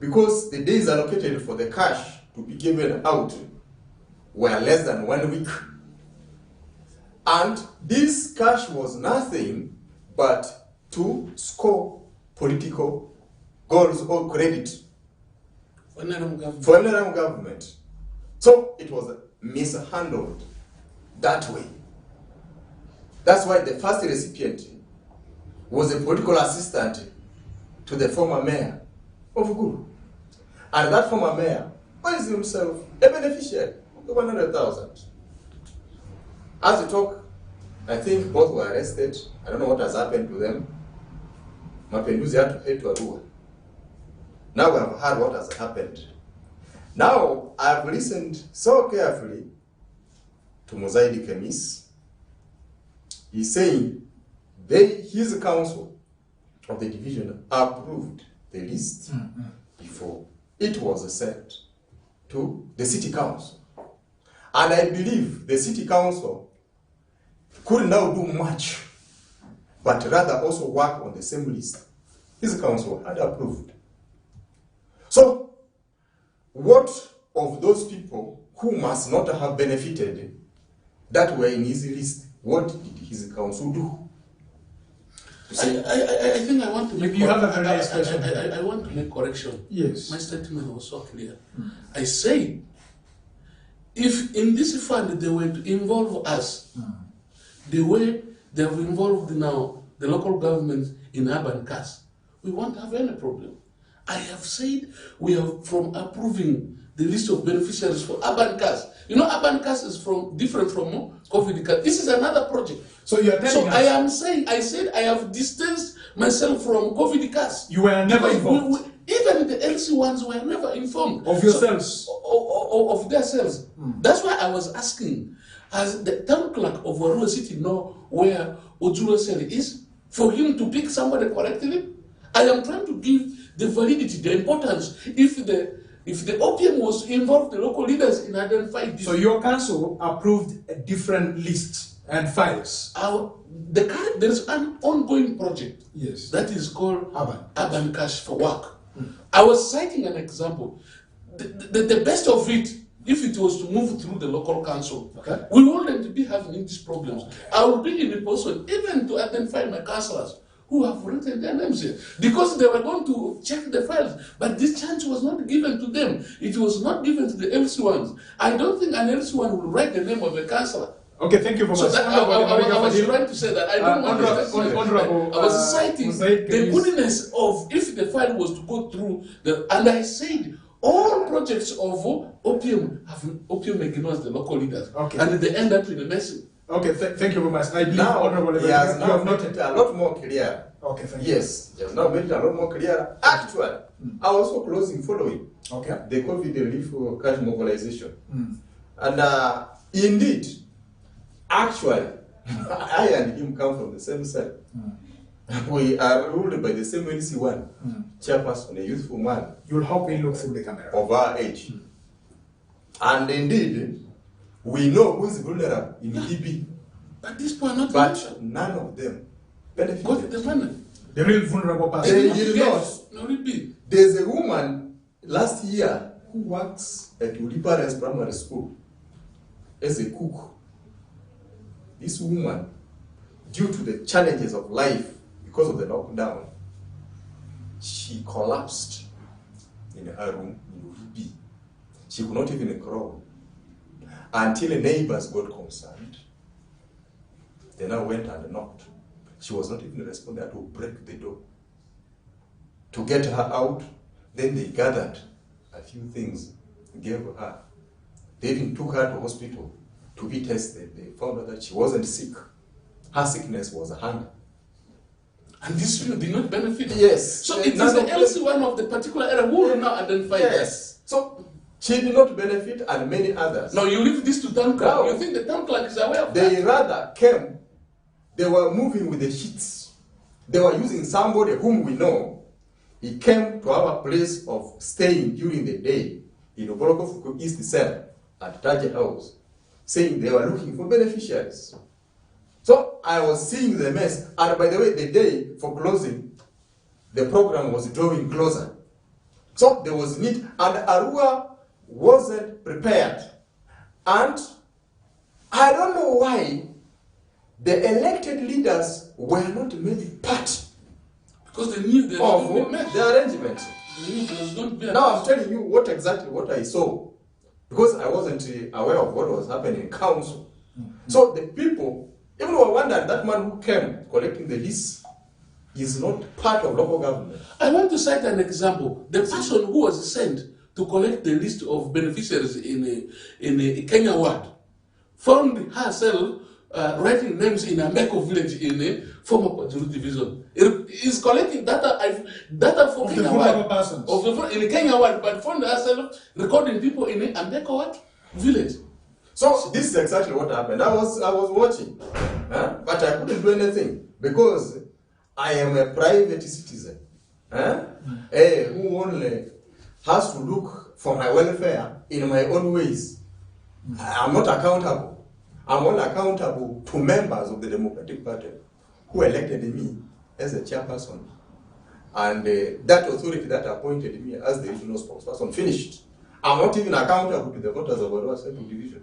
because the days allocated for the cash to be given out were less than 1 week. And this cash was nothing but to score political goals or credit for NRM government. So it was mishandled that way. That's why the first recipient was a political assistant to the former mayor of Gulu. And that former mayor was himself a beneficiary of the 100,000. As we talk, I think both were arrested. I don't know what has happened to them. Mapenduzi had to head to Arua. Now we have heard what has happened. Now I have listened so carefully to Muzaidi Kemis. He's saying his council of the division approved the list before it was sent to the city council. And I believe the city council could now do much, but rather also work on the same list his council had approved. So, what of those people who must not have benefited that were in his list, what did his council do? I think I want to make. You have a very nice question. I want to make correction. Yes. My statement was so clear. I say, if in this fund they were to involve us, the way they have involved now the local government in urban cars, we won't have any problem. I have said we are from approving the list of beneficiaries for urban cars. You know, urban cars is different from COVID cars. This is another project. So you are telling us. I said I have distanced myself from COVID cars. You were never involved. Even the LC ones were never informed. Of yourselves? Of themselves. That's why I was asking, has the town clerk of Arua City know where Ojuro Seri is? For him to pick somebody correctly? I am trying to give the validity, the importance. If the OPM was involved, the local leaders in identifying this. So your council approved a different list and files? There is an ongoing project. Yes. That is called Urban Cash for Work. I was citing an example. The best of it, if it was to move through the local council, we wouldn't be having these problems. I will be in a position even to identify my councillors who have written their names here, because they were going to check the files, but this chance was not given to them. It was not given to the LC ones. I don't think an LC one will write the name of a councillor. Okay, thank you very much. So that, I was trying to say that I don't want to. I was citing the goodness of if the file was to go through and I said all projects of OPM have OPM ignores the local leaders, and they end up in a mess. Okay, thank you very much. I believe now, Honorable he has now made it a lot more clear. Okay, thank you. Yes, he has now made it a lot more clear. Actually, I was also closing following the COVID relief cash mobilization. And indeed, actually, I and him come from the same cell. We are ruled by the same NC1, chairperson, a youthful man. You'll help me look through the camera. Of our age. And indeed, we know who is vulnerable in DB. But these people are not But none of them benefited. Got the money. The real vulnerable person. They did not. No, be. There's a woman last year who works at Ulipares Primary School as a cook. This woman, due to the challenges of life because of the lockdown, she collapsed in her room in Ulipi. She could not even crawl. Until neighbors got concerned, they now went and knocked. She was not even responding. They had to break the door to get her out. Then they gathered a few things, gave her. They even took her to hospital to be tested. They found out that she wasn't sick. Her sickness was hunger. And these people did not benefit. Yes. So it is the LC1 of the particular area who will now identify yes. So she did not benefit, and many others. Now you leave this to town clerk. You think the town clerk is aware of that? They rather came. They were moving with the sheets. They were using somebody whom we know. He came to our place of staying during the day in Oborokofuku East Cell at Taji House, saying they were looking for beneficiaries. So I was seeing the mess. And by the way, the day for closing, the program was drawing closer. So there was need, and Arua wasn't prepared. And I don't know why the elected leaders were not made part Because they knew they of were not the arrangement. They knew there was going to be a Now I'm telling you what I saw, because I wasn't aware of what was happening in council. So the people, even though I wondered, that man who came collecting the list is not part of local government. I want to cite an example. The person who was sent to collect the list of beneficiaries in a Kenya ward found herself writing names in a Mbeko village in a former Kokoliriko division. Is collecting data for Of Kenya the ward. vulnerable persons. In a Kenya ward, but found herself recording people in a Mbeko ward village. So this is exactly what happened. I was watching, but I couldn't do anything because I am a private citizen, who only has to look for my welfare in my own ways. I'm not accountable. I'm only accountable to members of the Democratic Party who elected me as a chairperson, and that authority that appointed me as the regional spokesperson finished. I'm not even accountable to the voters of Arua Central Division.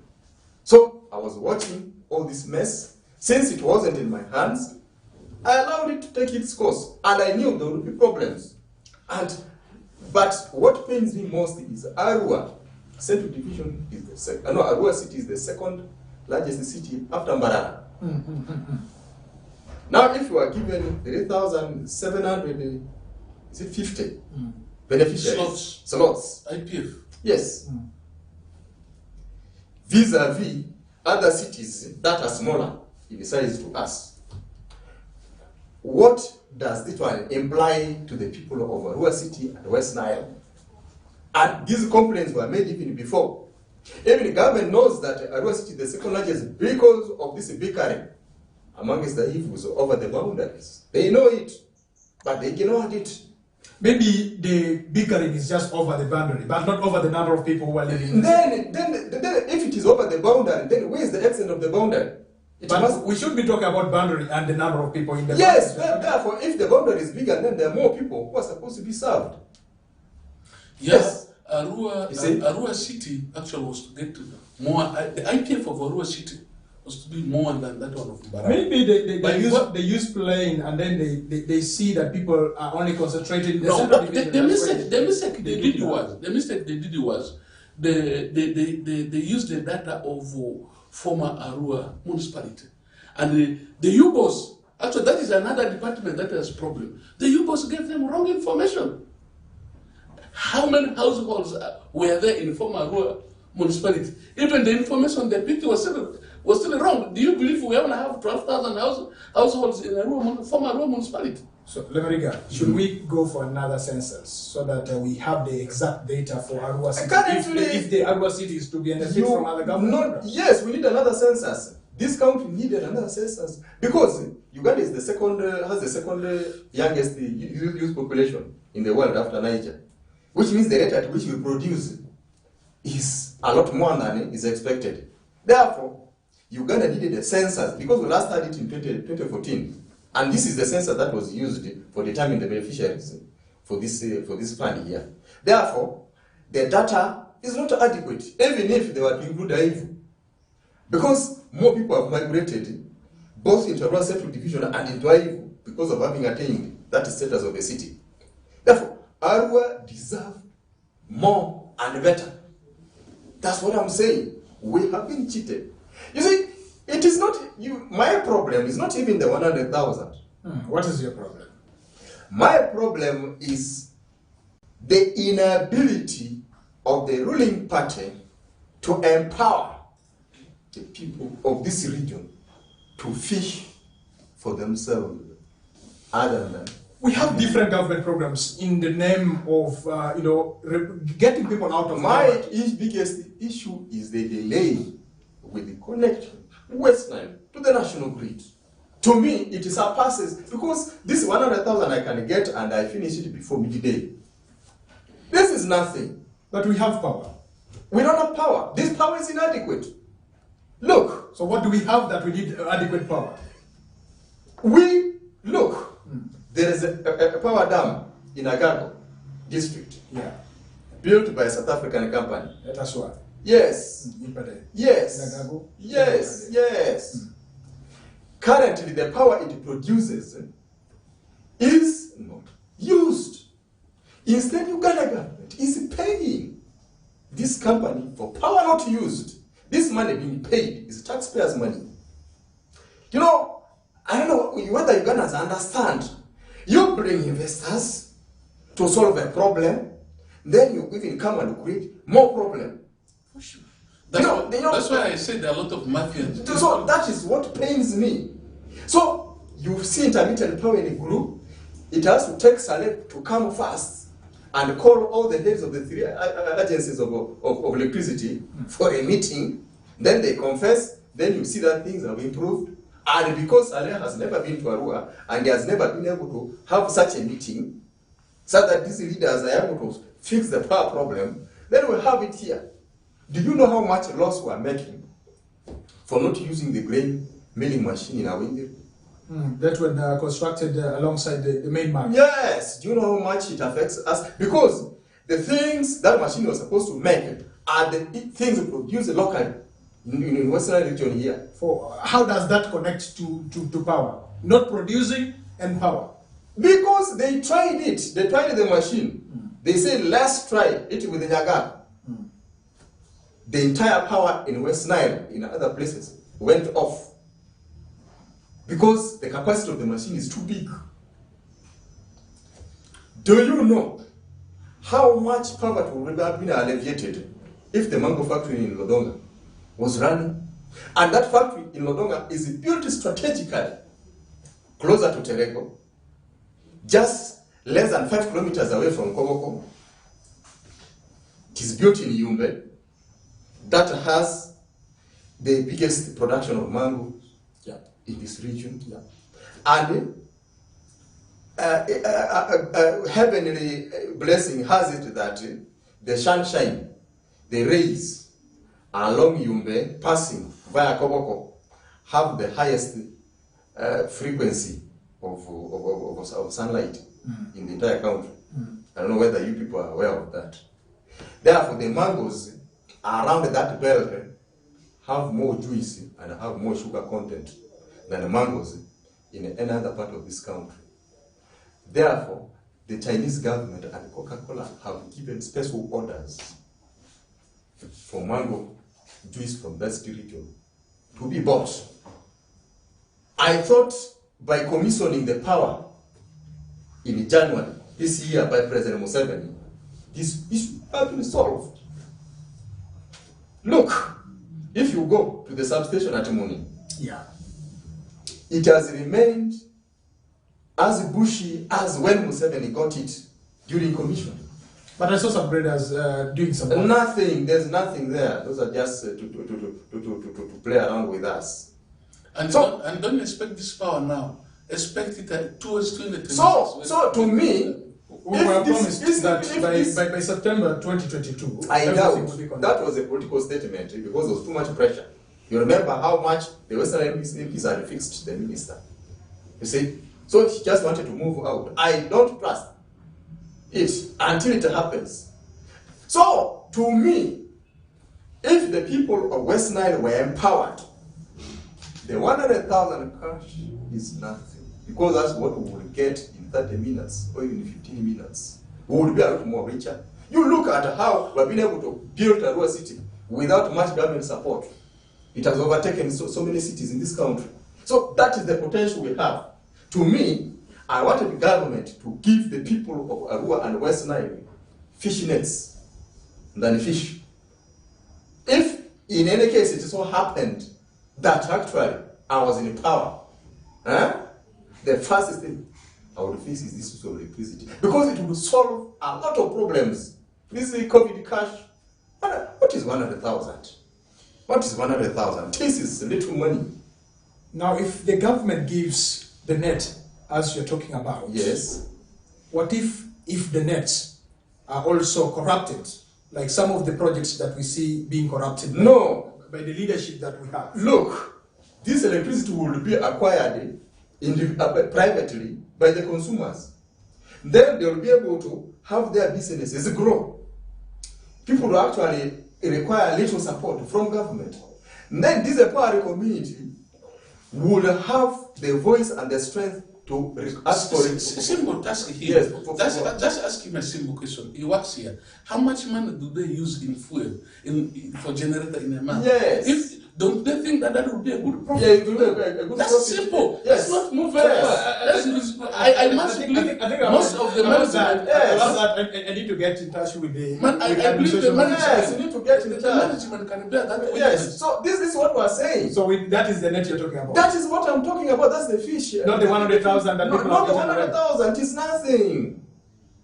So I was watching all this mess. Since it wasn't in my hands, I allowed it to take its course, and I knew there would be problems. But what pains me most is Arua Central Division is the second. No, Arua City is the second largest city after Mbarara. Now, if you are given 3,750 beneficiaries, slots, IPF. yes, vis-a-vis other cities that are smaller in size to us, what does this one imply to the people of Arua City and West Nile? And these complaints were made even before. Even the government knows that Arua City is the second largest because of this bickering amongst the Igbos over the boundaries. They know it, but they ignored it. Maybe the bickering is just over the boundary, but not over the number of people who are living in the city. Then if it is over the boundary, then where is the extent of the boundary? But we should be talking about boundary and the number of people in the Yes, boundary. therefore, if the boundary is bigger, then there are more people who are supposed to be served. Yes. You see? Arua City actually was to get more. The IPF of Arua City was to be more than that one of Mbarara. Maybe they use playing, and then they see that people are only concentrated in the central division. The mistake they did was they used the data of former Arua municipality, and the U-Boss, actually that is another department that has problem. The U-Boss gave them wrong information. How many households were there in former Arua municipality? Even the information they picked was still wrong. Do you believe we only have 12,000 households in former Arua municipality? So, Lemeriga, should we go for another census so that we have the exact data for Arua City? If the Arua City is to benefit from other governments? Yes, we need another census. This country needed another census because Uganda is the second, has the second youngest youth population in the world after Niger, which means the rate at which we produce is a lot more than is expected. Therefore, Uganda needed a census because we last had it in 2014. And this is the census that was used for determining the beneficiaries for this fund here. Therefore, the data is not adequate, even if they were to include Aivu. Because more people have migrated both into Arua Central Division and into Aivu because of having attained that status of a city. Therefore, Arua deserves more and better. That's what I'm saying. We have been cheated. You see, it is not my problem is not even the 100,000. What is your problem? My problem is the inability of the ruling party to empower the people of this region to fish for themselves. Other than We have different government programs in the name of getting people out of my biggest issue is the delay with the connection West Nile to the national grid. To me, it surpasses because this 100,000 I can get and I finish it before midday. This is nothing. But we have power. We don't have power. This power is inadequate. Look. So what do we have that we need adequate power? There is a power dam in Agago district. Yeah. Built by a South African company. Let us what? Yes. Ipade. Yes. Nagago. Yes. Ipade. Yes. Currently, the power it produces is not used. Instead, Uganda government is paying this company for power not used. This money being paid is taxpayers' money. You know, I don't know whether Ugandans understand. You bring investors to solve a problem, then you even come and create more problem. For sure. That's, that's why I said a lot of mafias. So that is what pains me. So you see intermittent power in a group, it has to take Saleh to come first and call all the heads of the three agencies of electricity for a meeting. Then they confess, then you see that things have improved. And because Saleh has never been to Arua and he has never been able to have such a meeting, so that these leaders are able to fix the power problem, then we'll have it here. Do you know how much loss we are making for not using the grain milling machine in Awindi? That was constructed alongside the main market. Yes. Do you know how much it affects us? Because the things that machine was supposed to make are the things produced locally in Western region here. For how does that connect to power? Not producing and power. Because they tried it. They tried the machine. They said, let's try it with the Nyaga. The entire power in West Nile, in other places, went off. Because the capacity of the machine is too big. Do you know how much power would have been alleviated if the mango factory in Lodonga was running? And that factory in Lodonga is built strategically closer to Tereko, just less than 5 kilometers away from Koboko. It is built in Yumbe, that has the biggest production of mango in this region. And heavenly blessing has it that the sunshine, the rays along Yumbe passing via Koboko have the highest frequency of sunlight in the entire country. I don't know whether you people are aware of that. Therefore, the mangoes around that belt have more juice and have more sugar content than the mangoes in any other part of this country. Therefore, the Chinese government and Coca-Cola have given special orders for mango juice from that region to be bought. I thought by commissioning the power in January this year by President Museveni, this issue has been solved. Look, if you go to the substation at Muni, it has remained as bushy as when Museveni got it during commission. But I saw some traders doing some work. Nothing, there's nothing there. Those are just to play around with us. And don't expect this power now. Expect it towards 2026. So to me, we were promised that by September 2022, I doubt will be connected. that was a political statement because there was too much pressure. You remember how much the Western MPs had fixed the minister. You see? So he just wanted to move out. I don't trust it until it happens. So, to me, if the people of West Nile were empowered, the 100,000 cash is nothing. Because that's what we will get in 30 minutes or even 15 minutes. We will be a lot more richer. You look at how we've been able to build Arua city without much government support. It has overtaken so many cities in this country. So that is the potential we have. To me, I wanted the government to give the people of Arua and West Nile fish nets than fish. If in any case it so happened that actually I was in power, the first thing I would face is this issue of electricity. Because it will solve a lot of problems. This is COVID cash. What is 100,000? What is 100,000? This is little money. Now, if the government gives the net, as you're talking about, yes, what if the nets are also corrupted, like some of the projects that we see being corrupted? By the leadership that we have. Look, this electricity will be acquired privately by the consumers. Then they will be able to have their businesses grow. People will actually require little support from government, then this empowered community would have the voice and the strength to ask for it. Simple task here. Yes, Just ask him a simple question. He works here. How much money do they use in fuel for generator in a month? Yes. Don't they think that would be a good profit? Yeah, it will be a good That's profit. simple. Yes. Let's not move very far. I must believe most of the management. I need to get in touch with the. I believe the management. Yes, you need to get in The touch. management can bear that. Yes. So this is what we're saying. So that is the net you're talking about. That is what I'm talking about. That's the fish. Not the 100,000 that people Not the are getting. 100,000 is nothing.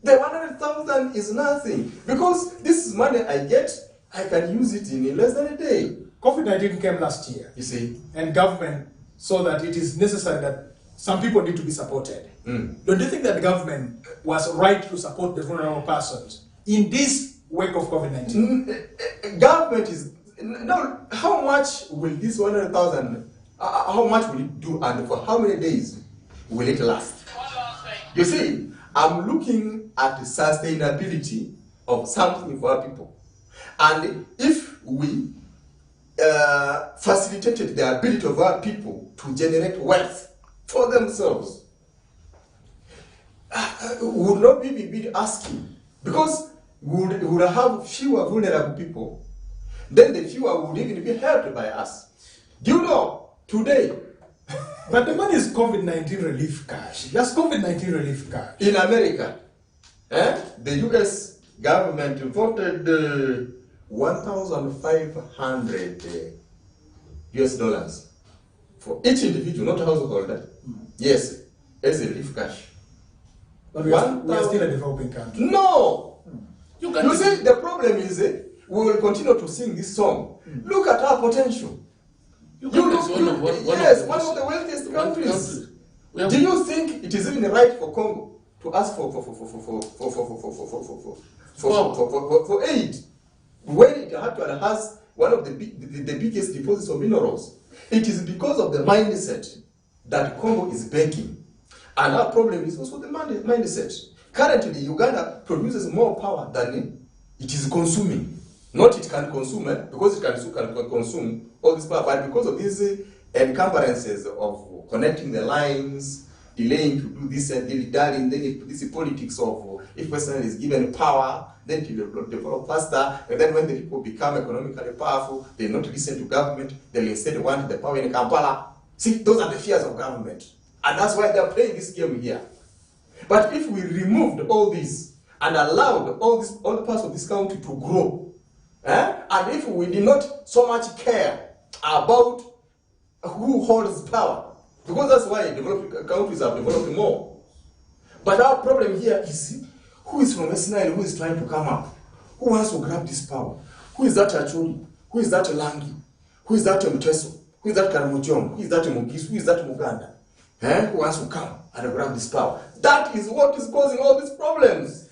The 100,000 is nothing because this is money I get. I can use it in less than a day. COVID-19 came last year. You see, and government saw that it is necessary that some people need to be supported. Don't you think that the government was right to support the vulnerable persons in this wake of COVID-19? Government is no. How much will this 100,000? How much will it do, and for how many days will it last? You see, I'm looking at the sustainability of something for our people, and if we facilitated the ability of our people to generate wealth for themselves, would not we be asking? Because we would have fewer vulnerable people, then the fewer would even be helped by us. Do you know, today, But the money is COVID-19 relief cash. That's COVID-19 relief cash. in America, the US government voted 1,500 US dollars for each individual, not household. Yes, as a relief cash. But we are still a developing country. No! You You see, the problem is we will continue to sing this song. Look at our potential. Uganda is one of one of the wealthiest countries. Do you think it is even right for Congo to ask for aid when it actually has one of the biggest deposits of minerals? It is because of the mindset that Congo is begging, and our problem is also the mindset. Currently, Uganda produces more power than it is consuming. Not it can consume, because it can consume all this power, but because of these encumbrances of connecting the lines, delaying to do this and dilly-dallying, then this politics of if person is given power, then to develop faster, and then when the people become economically powerful, they not listen to government, they instead want the power in Kampala. See, those are the fears of government. And that's why they're playing this game here. But if we removed all this and allowed all the parts of this country to grow, and if we did not so much care about who holds power, because that's why developing countries are developing more. But our problem here is who is from West Nile, who is trying to come up, who wants to grab this power, who is that Acholi, who is that Langi, who is that Mteso, who is that Karamujong, who is that Mugis, who is that Muganda, who wants to come and grab this power. That is what is causing all these problems.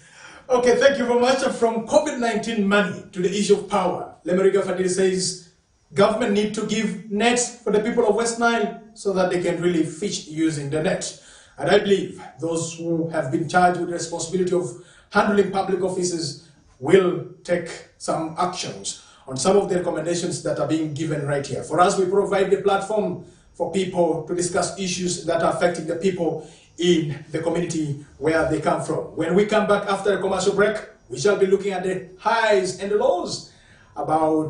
Okay, thank you very much. From COVID-19 money to the issue of power, Lemeriga Fadil says government need to give nets for the people of West Nile so that they can really fish using the net. And I believe those who have been charged with the responsibility of handling public offices will take some actions on some of the recommendations that are being given right here. For us, we provide the platform for people to discuss issues that are affecting the people in the community where they come from. When we come back after a commercial break, we shall be looking at the highs and the lows about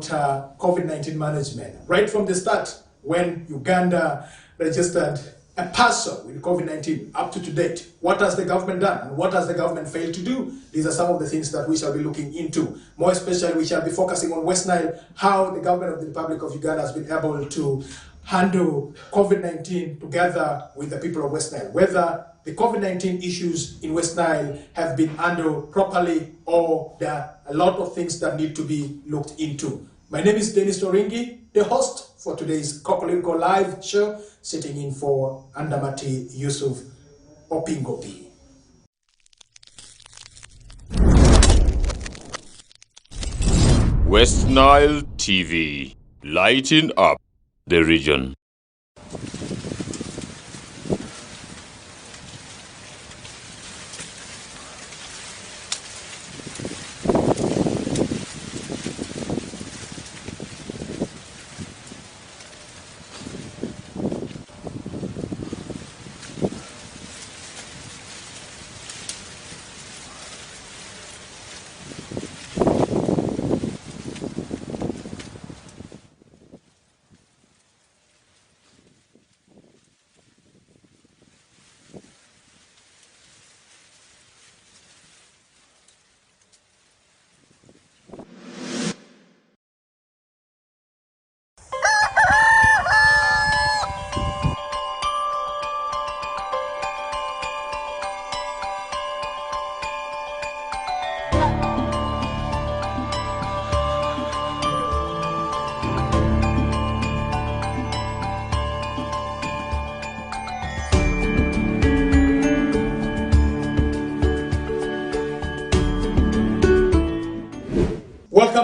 COVID-19 management. Right from the start, when Uganda registered a person with COVID-19 up to date, what has the government done and what has the government failed to do? These are some of the things that we shall be looking into. More especially, we shall be focusing on West Nile, how the government of the Republic of Uganda has been able to handle COVID-19 together with the people of West Nile, whether the COVID-19 issues in West Nile have been handled properly or there are a lot of things that need to be looked into. My name is Dennis Toringi, the host for today's Kokoliriko live show, sitting in for Andamati Yusuf Opingopi. West Nile TV, lighting up the region.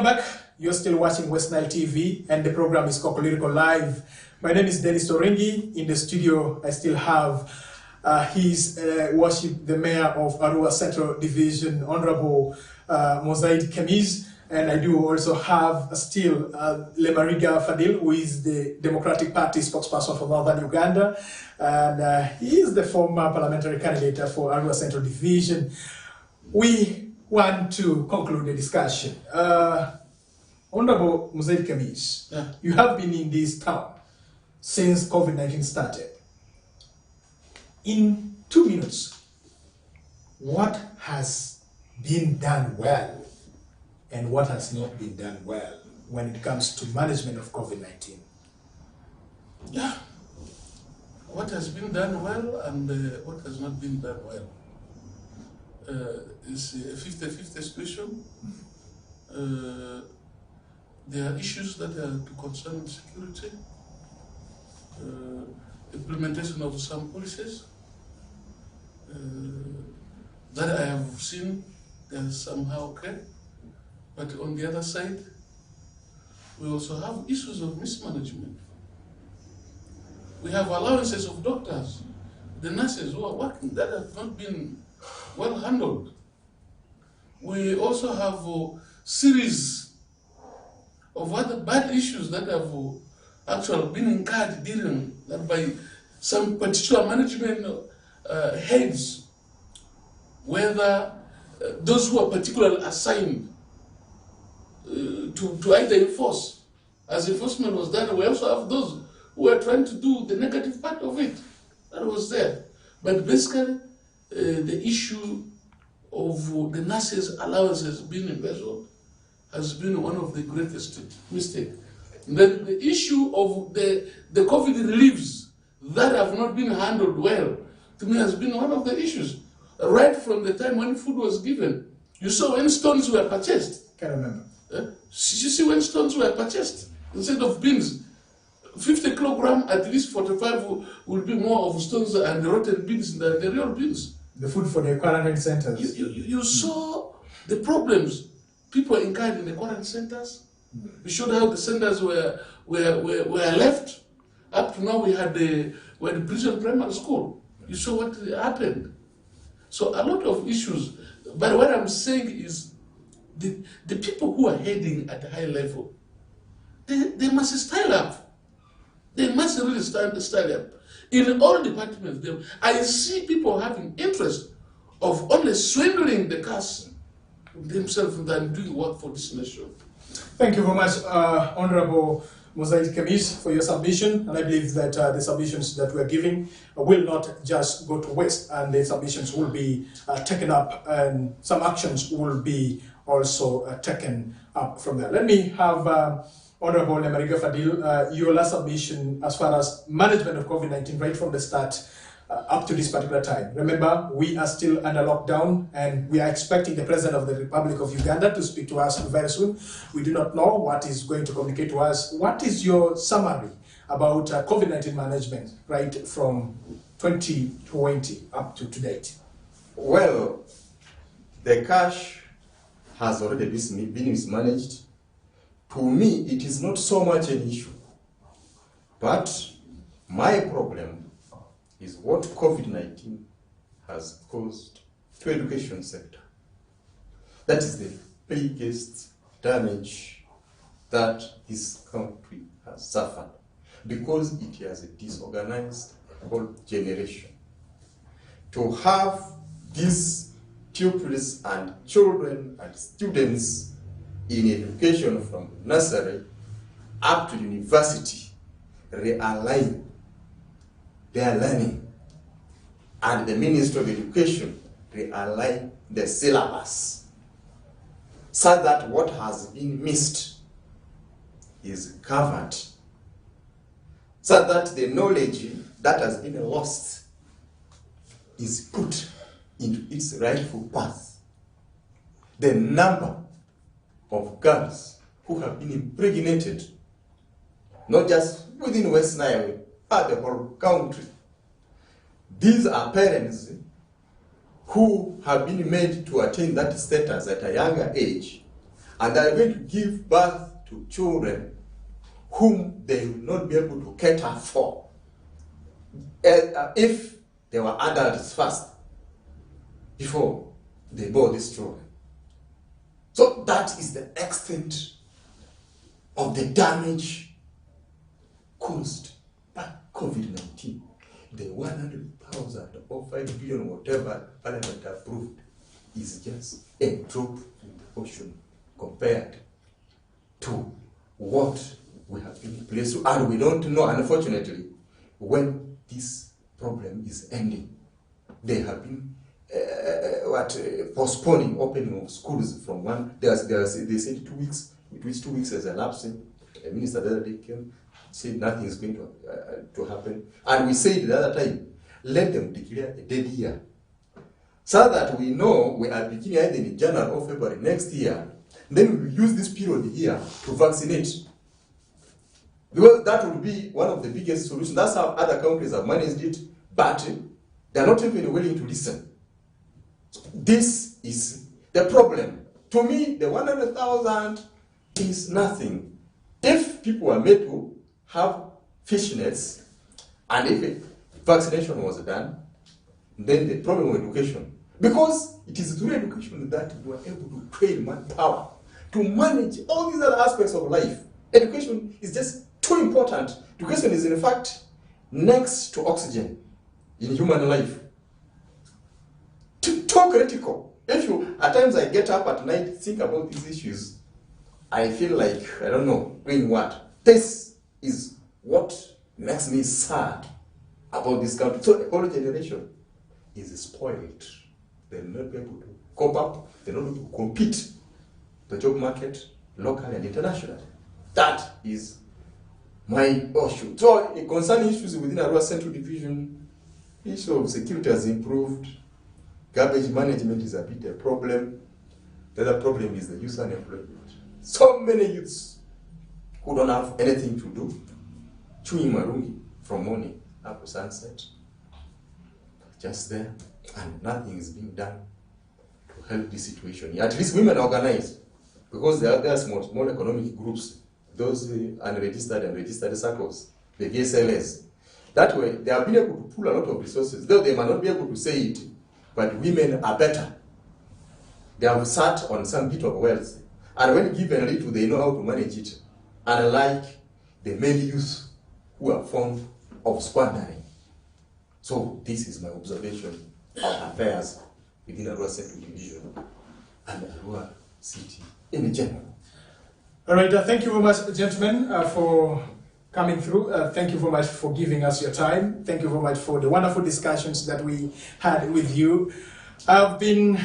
Welcome back. You're still watching West Nile TV, and the program is Kokoliriko Live. My name is Dennis Orengi. In the studio, I still have His Worship, the Mayor of Arua Central Division, Honorable Mozaid Kemiz. And I do also have still Lemariga Fadil, who is the Democratic Party spokesperson for Northern Uganda. And he is the former parliamentary candidate for Arua Central Division. We want to conclude the discussion. Honorable Mozaid Kemiz, you have been in this town since COVID-19 started. In 2 minutes, what has been done well and what has not been done well when it comes to management of COVID-19? Yeah, what has been done well and what has not been done well is a 50-50 situation. There are issues that are to concern security, implementation of some policies that I have seen they are somehow okay. But on the other side, we also have issues of mismanagement. We have allowances of doctors, the nurses who are working, that have not been well handled. We also have a series of other bad issues that have actually been incurred during that by some particular management heads, whether those who are particularly assigned to either enforce, as enforcement was done. We also have those who are trying to do the negative part of it. That was there. But basically, the issue of the nurses' allowances being embezzled has been one of the greatest mistakes. Then the issue of the COVID reliefs that have not been handled well, to me, has been one of the issues. Right from the time when food was given, you saw when stones were purchased. Can't remember. You see when stones were purchased, instead of beans, 50 kilogram, at least 45 will be more of stones and rotten beans than the real beans. The food for the quarantine centers. You saw the problems people incurred in the quarantine centers. We showed how the centers were left. Up to now, we had the prison primary school. You saw what happened. So a lot of issues. But what I'm saying is, the people who are heading at a high level, they must style up. They must really style up. In all departments, I see people having interest of only swindling the cash themselves than doing work for this nation. Thank you very much, Honorable Mozaid Kemiz, for your submission. And I believe that the submissions that we are giving will not just go to waste, and the submissions will be taken up, and some actions will be also taken up from there. Let me have Honorable Lemariga Fadil, your last submission as far as management of COVID-19 right from the start up to this particular time. Remember, we are still under lockdown, and we are expecting the President of the Republic of Uganda to speak to us very soon. We do not know what is going to communicate to us. What is your summary about COVID-19 management right from 2020 up to date? Well, the cash has already been mismanaged. To me, it is not so much an issue. But my problem is what COVID-19 has caused to the education sector. That is the biggest damage that this country has suffered, because it has a disorganized whole generation. To have these pupils and children and students in education from nursery up to university realign their learning, and the Ministry of Education realign the syllabus, so that what has been missed is covered, so that the knowledge that has been lost is put into its rightful path. The number of girls who have been impregnated, not just within West Nile, but the whole country. These are parents who have been made to attain that status at a younger age, and they are going to give birth to children whom they will not be able to cater for if they were adults first before they bore these children. So that is the extent of the damage caused by COVID-19. The 100,000 or 5 billion, whatever Parliament approved, is just a drop in the ocean compared to what we have been placed to. And we don't know, unfortunately, when this problem is ending. They have been postponing opening of schools from one. They said 2 weeks, which 2 weeks as elapsing. The minister the other day came, said nothing is going to happen. And we said the other time, let them declare a dead year, so that we know we are beginning either in January or February next year. Then we will use this period here to vaccinate. Because that will be one of the biggest solutions. That's how other countries have managed it, but they are not even willing to listen. This is the problem. To me, the 100,000 is nothing. If people were made to have fish nets, and if vaccination was done, then the problem of education, because it is through education that you are able to train manpower to manage all these other aspects of life. Education is just too important. Education is in fact next to oxygen in human life. Too critical. If you, at times I get up at night, think about these issues, I feel like, I don't know, doing what? This is what makes me sad about this country. So the whole generation is spoiled. They'll not be able to cope up, they'll not be able to compete the job market, locally and internationally. That is my issue. So concerning issues within Arua Central Division, issue of security has improved. Garbage management is a bit a problem. The other problem is the youth unemployment. So many youths who don't have anything to do, chewing marungi from morning up to sunset, just there, and nothing is being done to help this situation. At least women are organized, because there are small economic groups, those unregistered and registered circles, the VSLS. That way, they have been able to pull a lot of resources, though they might not be able to say it, but women are better. They have sat on some bit of wealth, and when given little, they know how to manage it, unlike the male youth who are fond of squandering. So this is my observation of affairs within Arua Central Division and Arua City in general. All right, thank you very much, gentlemen, for coming through. Thank you very much for giving us your time. Thank you very much for the wonderful discussions that we had with you. I've been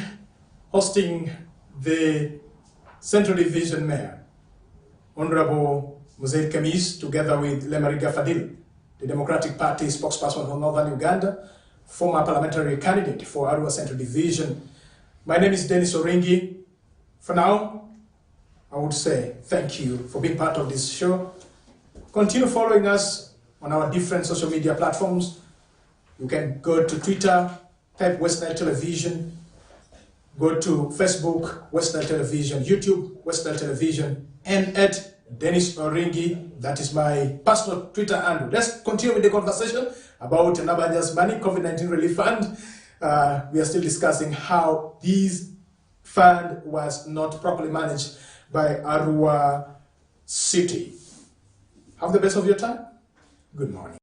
hosting the Central Division Mayor, Honorable Muzeid Kamis, together with Lemariga Fadil, the Democratic Party spokesperson from Northern Uganda, former parliamentary candidate for Arua Central Division. My name is Dennis Oringi. For now, I would say thank you for being part of this show. Continue following us on our different social media platforms. You can go to Twitter, type West Nile Television, go to Facebook, West Nile Television, YouTube, West Nile Television, and at Dennis Oringi, that is my personal Twitter handle. Let's continue with the conversation about Nabanja's Money COVID-19 Relief Fund. We are still discussing how this fund was not properly managed by Arua City. Have the best of your time. Good morning.